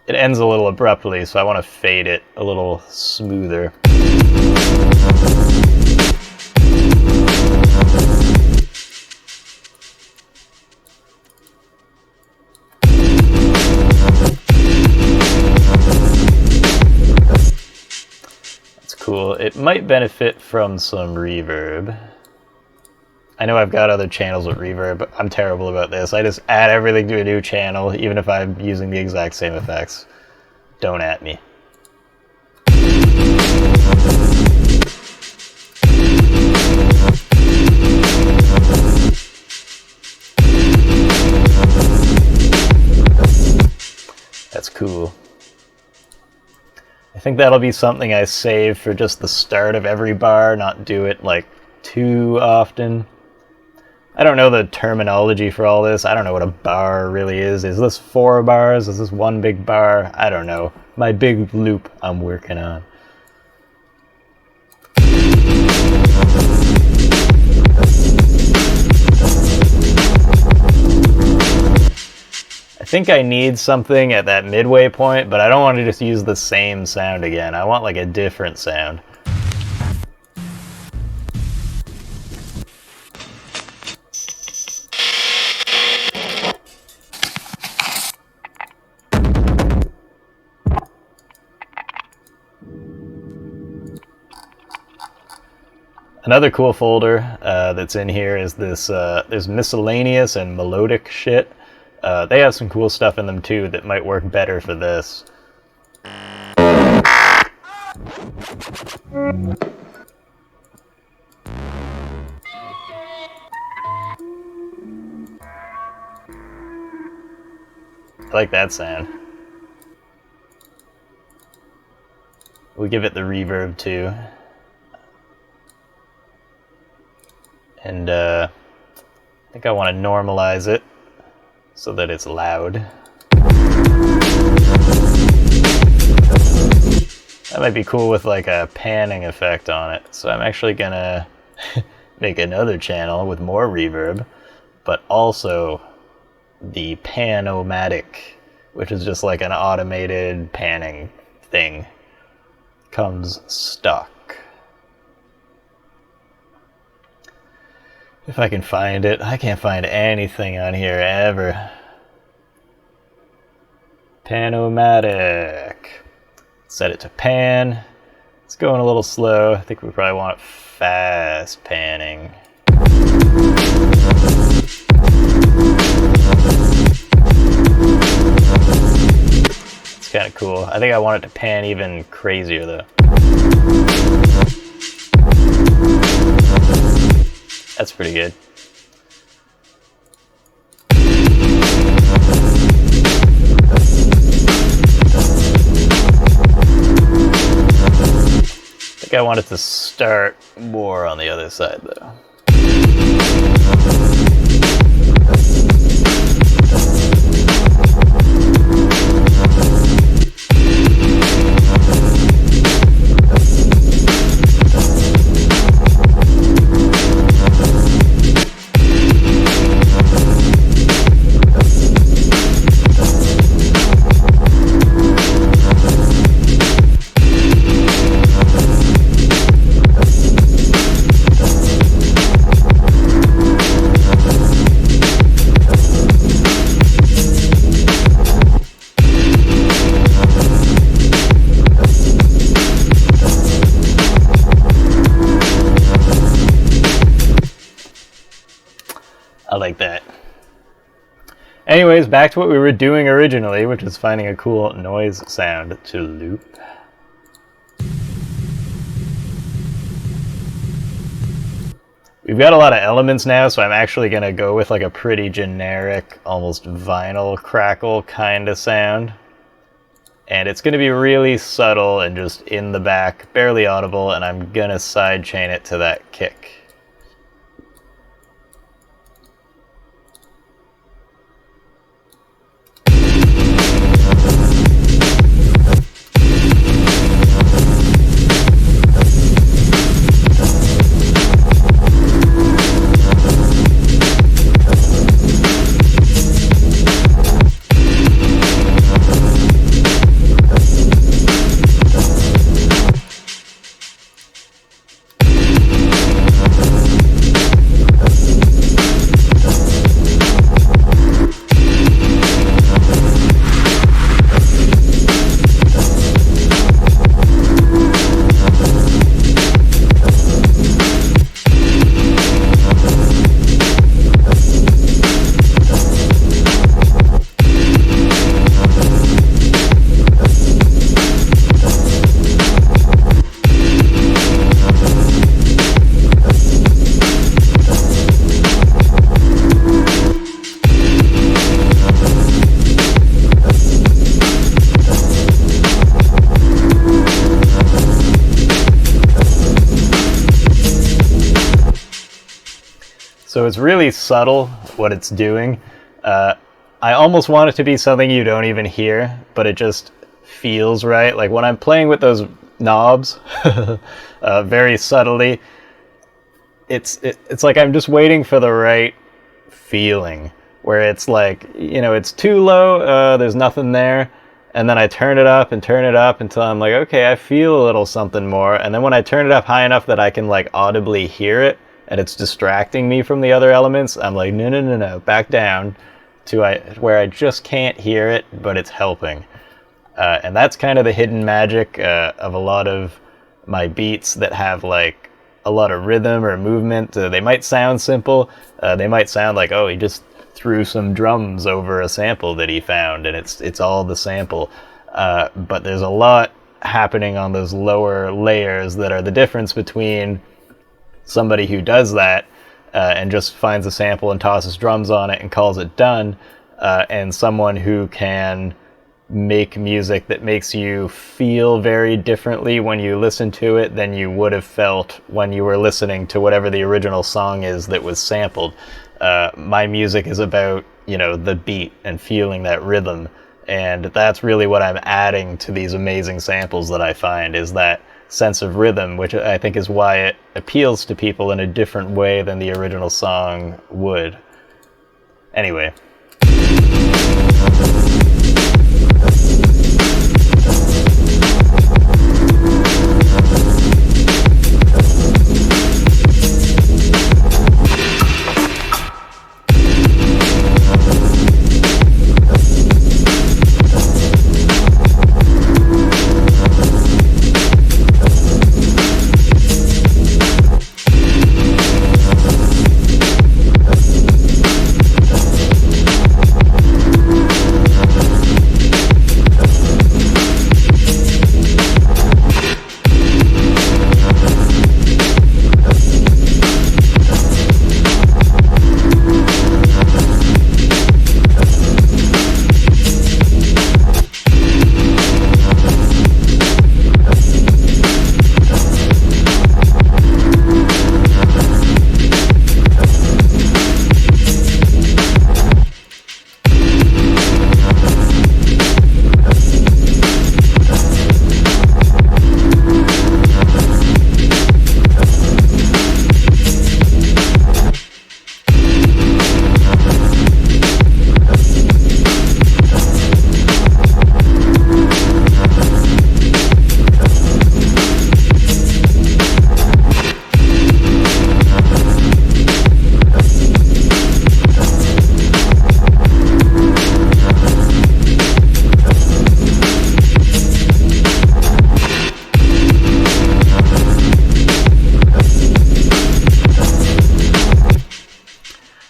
It ends a little abruptly, so I want to fade it a little smoother. That's cool. It might benefit from some reverb. I know I've got other channels with reverb, but I'm terrible about this. I just add everything to a new channel, even if I'm using the exact same effects. Don't at me. That's cool. I think that'll be something I save for just the start of every bar, not do it like too often. I don't know the terminology for all this. I don't know what a bar really is. Is this 4 bars? Is this one big bar? I don't know. My big loop I'm working on. I think I need something at that midway point, but I don't want to just use the same sound again. I want like a different sound. Another cool folder that's in here is this, there's miscellaneous and melodic shit. They have some cool stuff in them too that might work better for this. I like that sound. We'll give it the reverb too. And I think I want to normalize it so that it's loud. That might be cool with like a panning effect on it. So I'm actually gonna make another channel with more reverb, but also the pan-o-matic, which is just like an automated panning thing. Comes stock. If I can find it. I can't find anything on here ever. Pan-o-matic. Set it to pan. It's going a little slow. I think we probably want fast panning. It's kind kind of cool. I think I want it to pan even crazier though. That's pretty good. I think I want it to start more on the other side though. I like that. Anyways, back to what we were doing originally, which was finding a cool noise sound to loop. We've got a lot of elements now, so I'm actually going to go with like a pretty generic, almost vinyl crackle kind of sound. And it's going to be really subtle and just in the back, barely audible, and I'm going to sidechain it to that kick. So it's really subtle what it's doing. I almost want it to be something you don't even hear, but it just feels right. Like when I'm playing with those knobs very subtly, it's like I'm just waiting for the right feeling where it's like, you know, it's too low, there's nothing there, and then I turn it up until I'm like, okay, I feel a little something more, and then when I turn it up high enough that I can like audibly hear it and it's distracting me from the other elements, I'm like, no, back down to where I just can't hear it, but it's helping. And that's kind of the hidden magic of a lot of my beats that have like a lot of rhythm or movement. They might sound simple. They might sound like, oh, he just threw some drums over a sample that he found, and it's all the sample. But there's a lot happening on those lower layers that are the difference between somebody who does that and just finds a sample and tosses drums on it and calls it done, and someone who can make music that makes you feel very differently when you listen to it than you would have felt when you were listening to whatever the original song is that was sampled. My music is about, you know, the beat and feeling that rhythm, and that's really what I'm adding to these amazing samples that I find, is that sense of rhythm, which I think is why it appeals to people in a different way than the original song would. Anyway.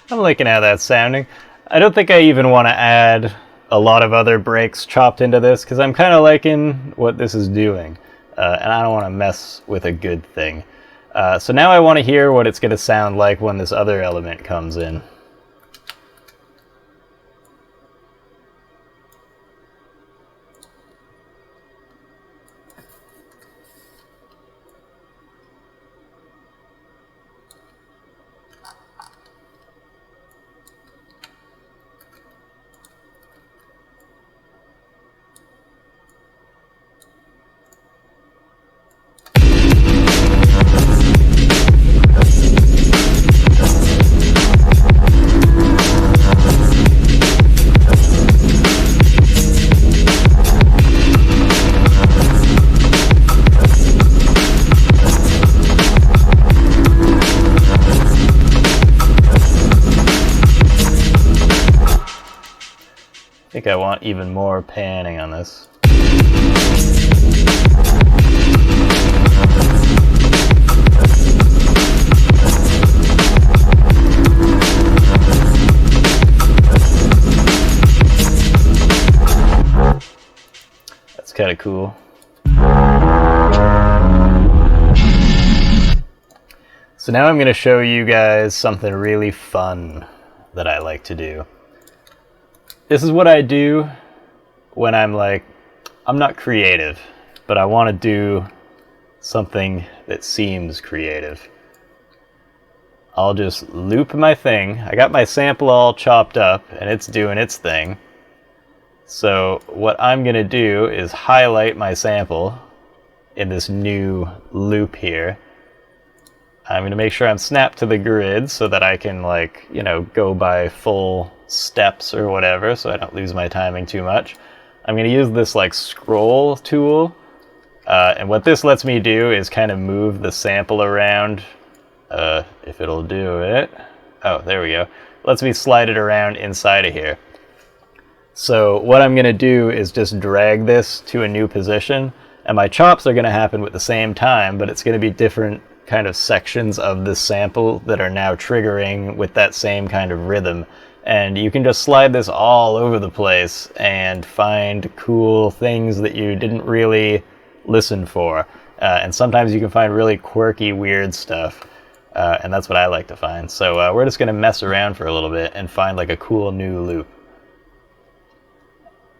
I'm liking how that's sounding. I don't think I even want to add a lot of other breaks chopped into this, because I'm kind of liking what this is doing. And I don't want to mess with a good thing. So now I want to hear what it's going to sound like when this other element comes in. I think I want even more panning on this. That's kind of cool. So now I'm going to show you guys something really fun that I like to do. This is what I do when I'm like, I'm not creative, but I want to do something that seems creative. I'll just loop my thing. I got my sample all chopped up and it's doing its thing. So what I'm going to do is highlight my sample in this new loop here. I'm going to make sure I'm snapped to the grid so that I can, like, you know, go by full steps or whatever, so I don't lose my timing too much. I'm going to use this like scroll tool, and what this lets me do is kind of move the sample around, if it'll do it. Oh, there we go. Lets me slide it around inside of here. So what I'm going to do is just drag this to a new position, and my chops are going to happen with the same time, but it's going to be different kind of sections of this sample that are now triggering with that same kind of rhythm. And you can just slide this all over the place and find cool things that you didn't really listen for. And sometimes you can find really quirky, weird stuff. And that's what I like to find. So we're just going to mess around for a little bit and find like a cool new loop.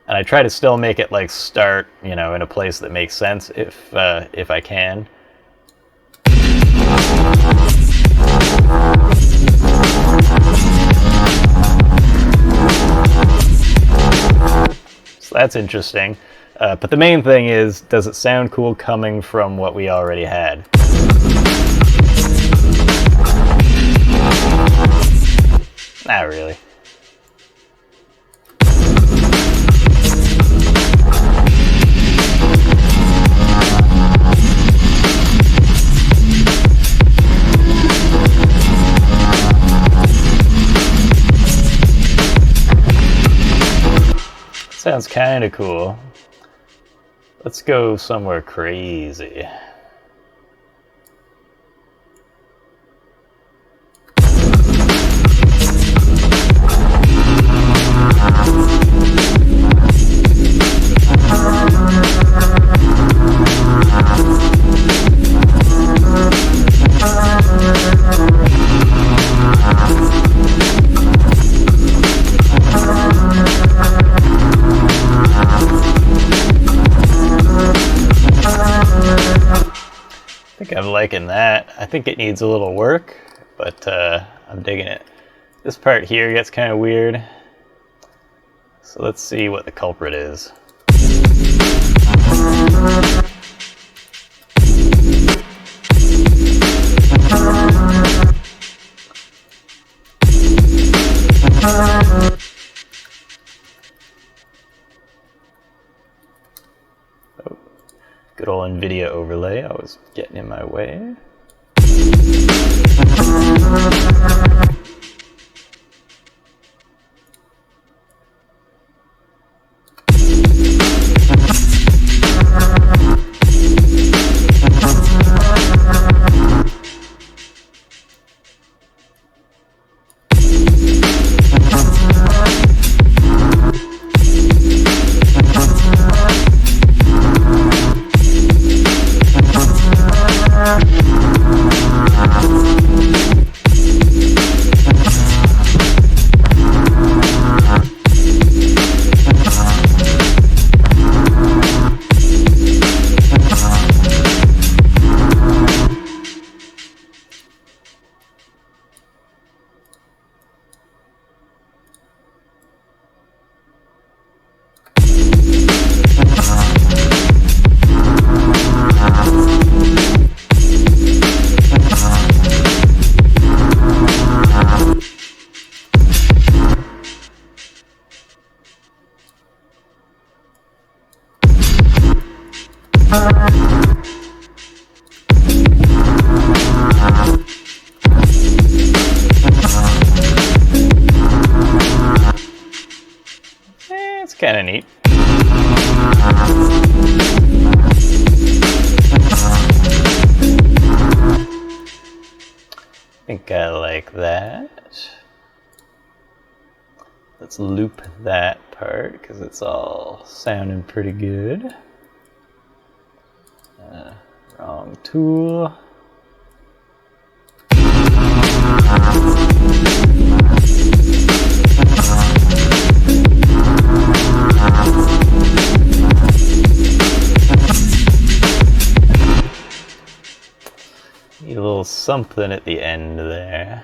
And I try to still make it like start, you know, in a place that makes sense if I can. So that's interesting. But the main thing is, does it sound cool coming from what we already had? Not really. Sounds kind of cool. Let's go somewhere crazy. I'm liking that. I think it needs a little work, but I'm digging it. This part here gets kind of weird. So let's see what the culprit is. Good old NVIDIA overlay, I was getting in my way. It's kind of neat. I think I like that. Let's loop that part because it's all sounding pretty good. Wrong tool. Need a little something at the end there.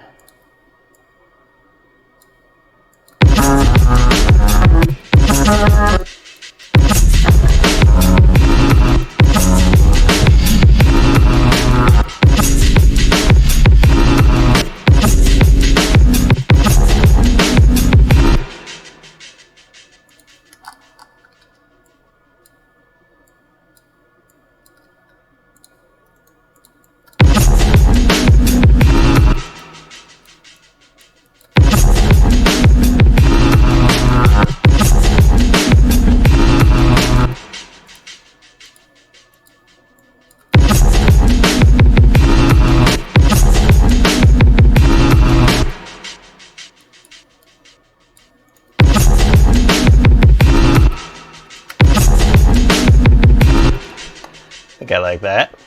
I like that.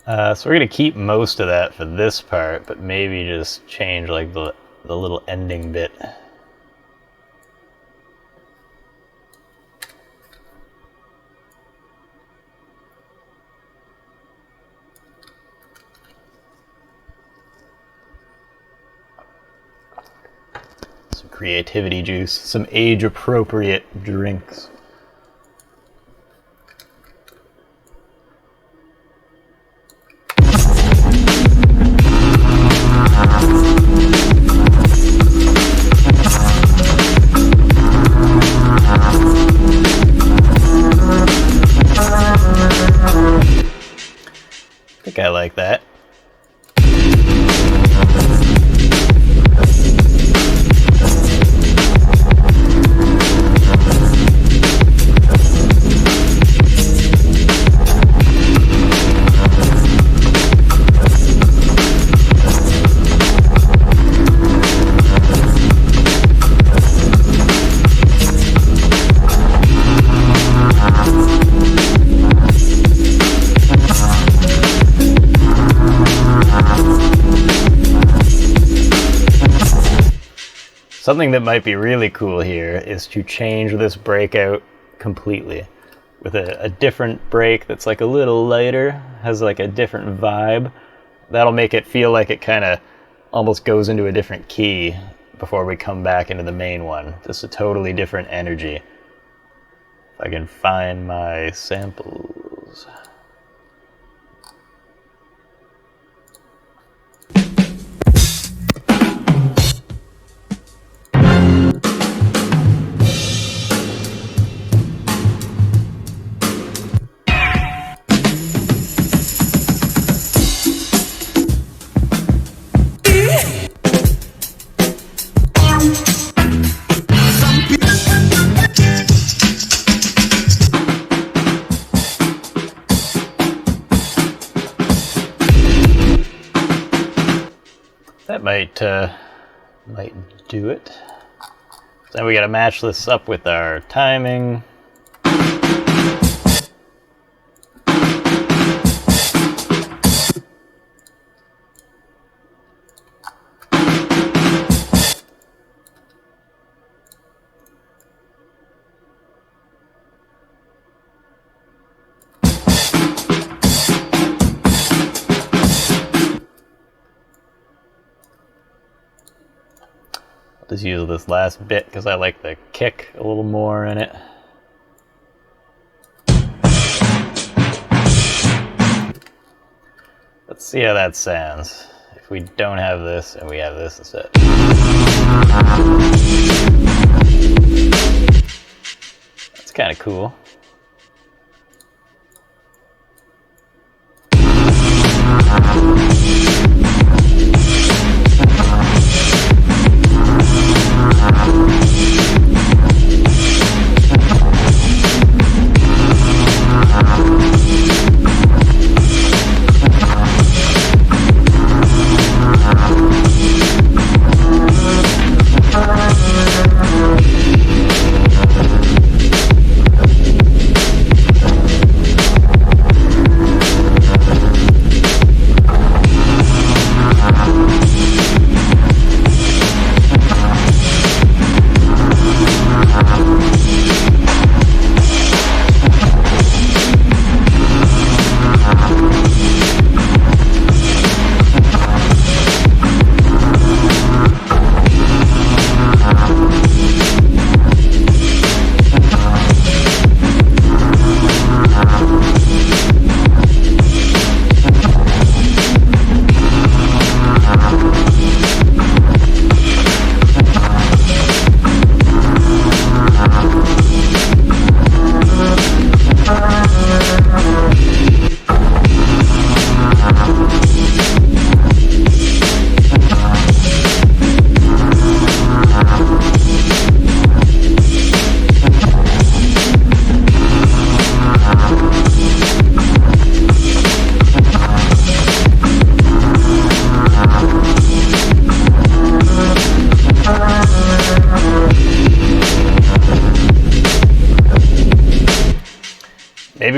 So we're gonna keep most of that for this part, but maybe just change like the little ending bit. Some creativity juice, some age-appropriate drinks. I like that. Something that might be really cool here is to change this break out completely with a different break that's like a little lighter, has like a different vibe. That'll make it feel like it kind of almost goes into a different key before we come back into the main one. Just a totally different energy. If I can find my samples. That might do it. Then we got to match this up with our timing. Just use this last bit because I like the kick a little more in it. Let's see how that sounds if we don't have this and we have this instead. That's kind of cool.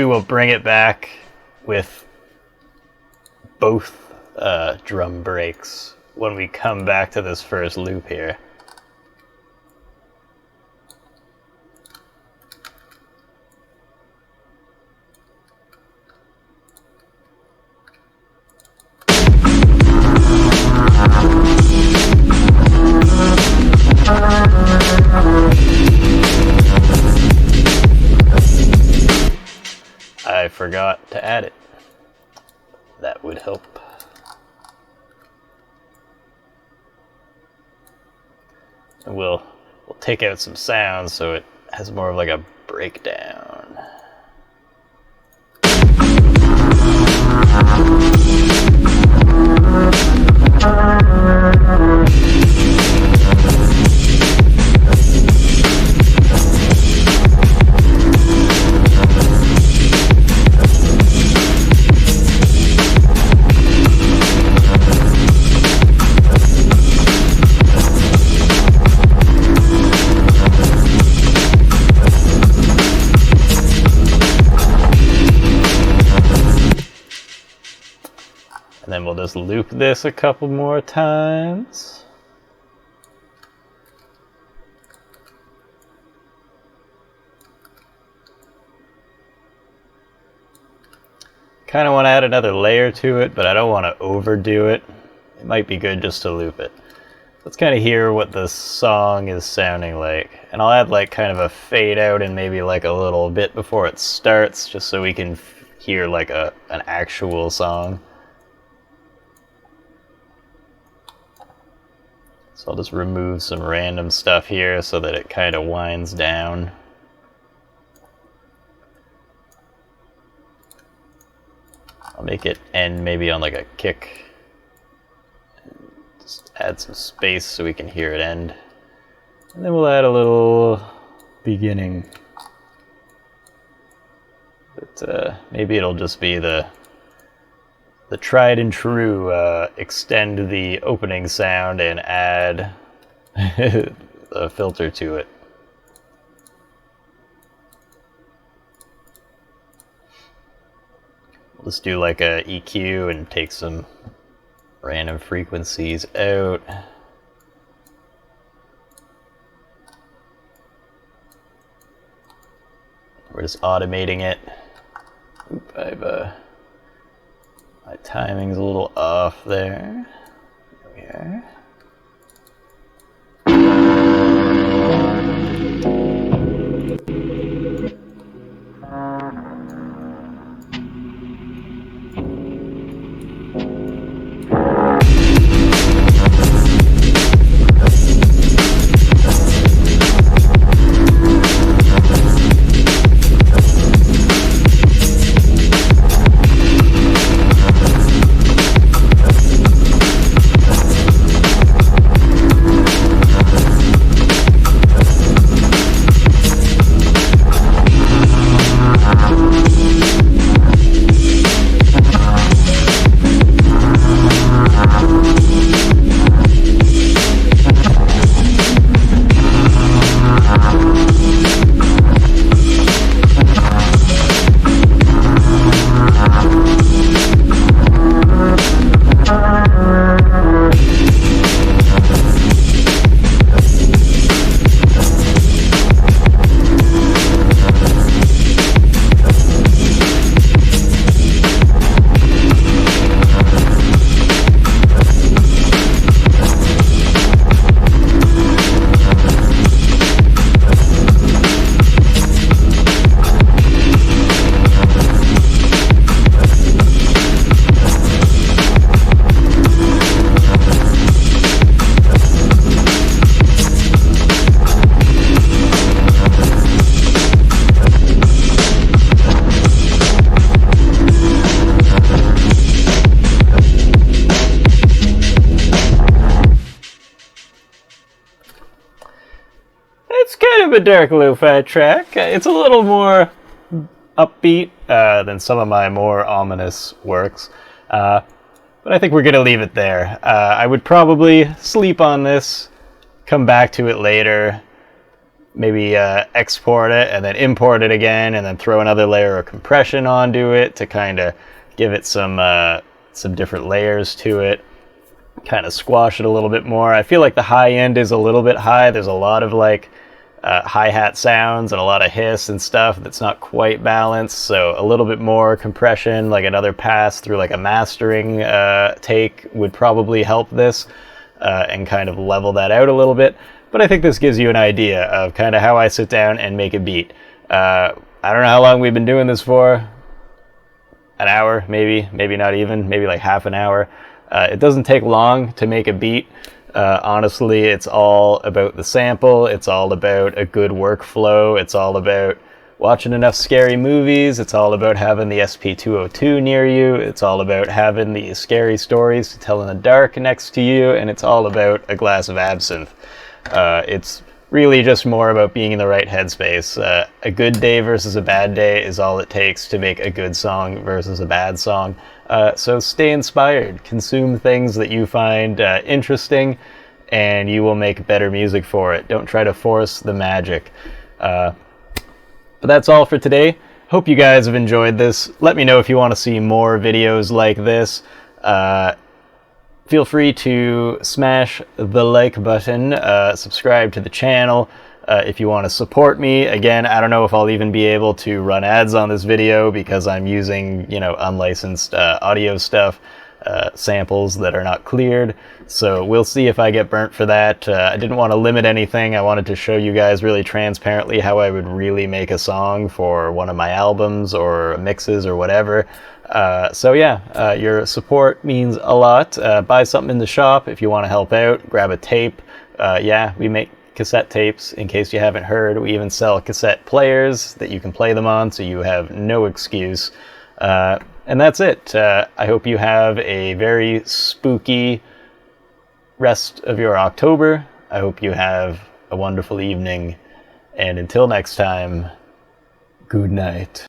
maybe we'll bring it back with both drum breaks when we come back to this first loop here. I forgot to add it. That would help. And we'll take out some sounds so it has more of like a breakdown. And then we'll just loop this a couple more times. Kind of want to add another layer to it, but I don't want to overdo it. It might be good just to loop it. Let's kind of hear what the song is sounding like. And I'll add like kind of a fade out and maybe like a little bit before it starts, just so we can hear like an actual song. So I'll just remove some random stuff here so that it kind of winds down. I'll make it end maybe on like a kick. Just add some space so we can hear it end. And then we'll add a little beginning. But maybe it'll just be the tried and true extend the opening sound and add a filter to it. We'll just do like a EQ and take some random frequencies out. We're just automating it. Oop, my timing's a little off there. There we are. A dark lo-fi track. It's a little more upbeat than some of my more ominous works, but I think we're gonna leave it there. I would probably sleep on this, come back to it later, maybe export it and then import it again, and then throw another layer of compression onto it to kind of give it some different layers to it, kind of squash it a little bit more. I feel like the high end is a little bit high. There's a lot of like hi-hat sounds and a lot of hiss and stuff that's not quite balanced, so a little bit more compression, like another pass through like a mastering take would probably help this and kind of level that out a little bit. But I think this gives you an idea of kind of how I sit down and make a beat. I don't know how long we've been doing this for. An hour, maybe not even, maybe like half an hour. It doesn't take long to make a beat. Honestly, it's all about the sample. It's all about a good workflow. It's all about watching enough scary movies. It's all about having the SP202 near you. It's all about having the scary stories to tell in the dark next to you. And it's all about a glass of absinthe. It's really just more about being in the right headspace. A good day versus a bad day is all it takes to make a good song versus a bad song. So stay inspired, consume things that you find interesting, and you will make better music for it. Don't try to force the magic. But that's all for today. Hope you guys have enjoyed this. Let me know if you want to see more videos like this. Feel free to smash the like button, subscribe to the channel. If you want to support me, again, I don't know if I'll even be able to run ads on this video because I'm using, unlicensed audio stuff, samples that are not cleared. So we'll see if I get burnt for that. I didn't want to limit anything. I wanted to show you guys really transparently how I would really make a song for one of my albums or mixes or whatever. So yeah, your support means a lot. Buy something in the shop if you want to help out. Grab a tape. Yeah, we make cassette tapes, in case you haven't heard. We even sell cassette players that you can play them on, so you have no excuse. And that's it. I hope you have a very spooky rest of your October. I hope you have a wonderful evening. And until next time, good night.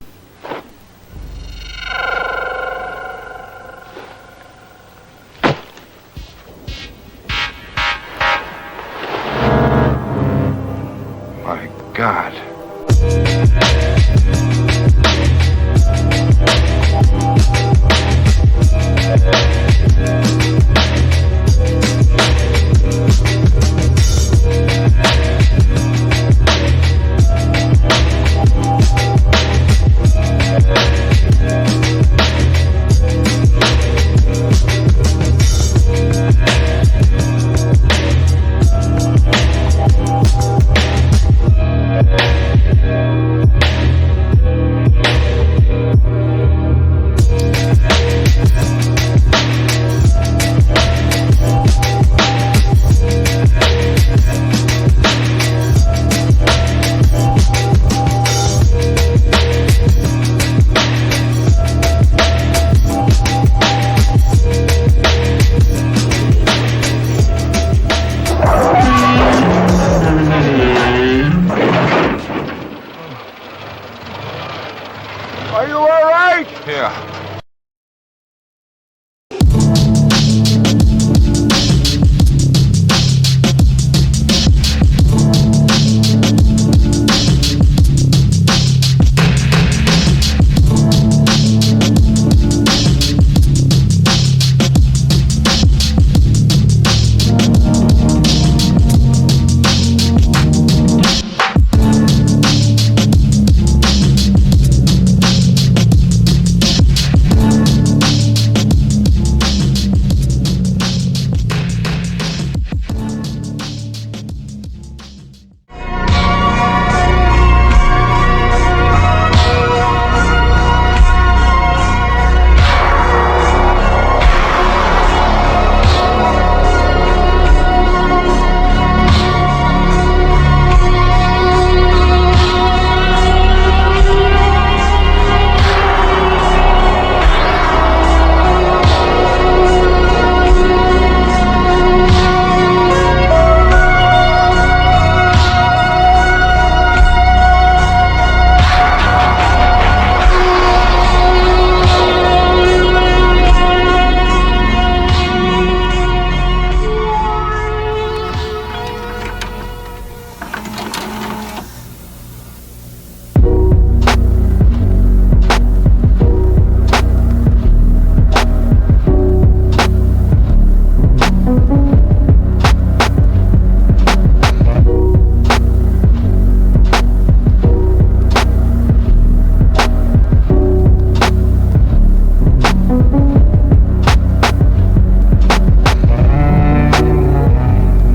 My God. Are you all right? Yeah.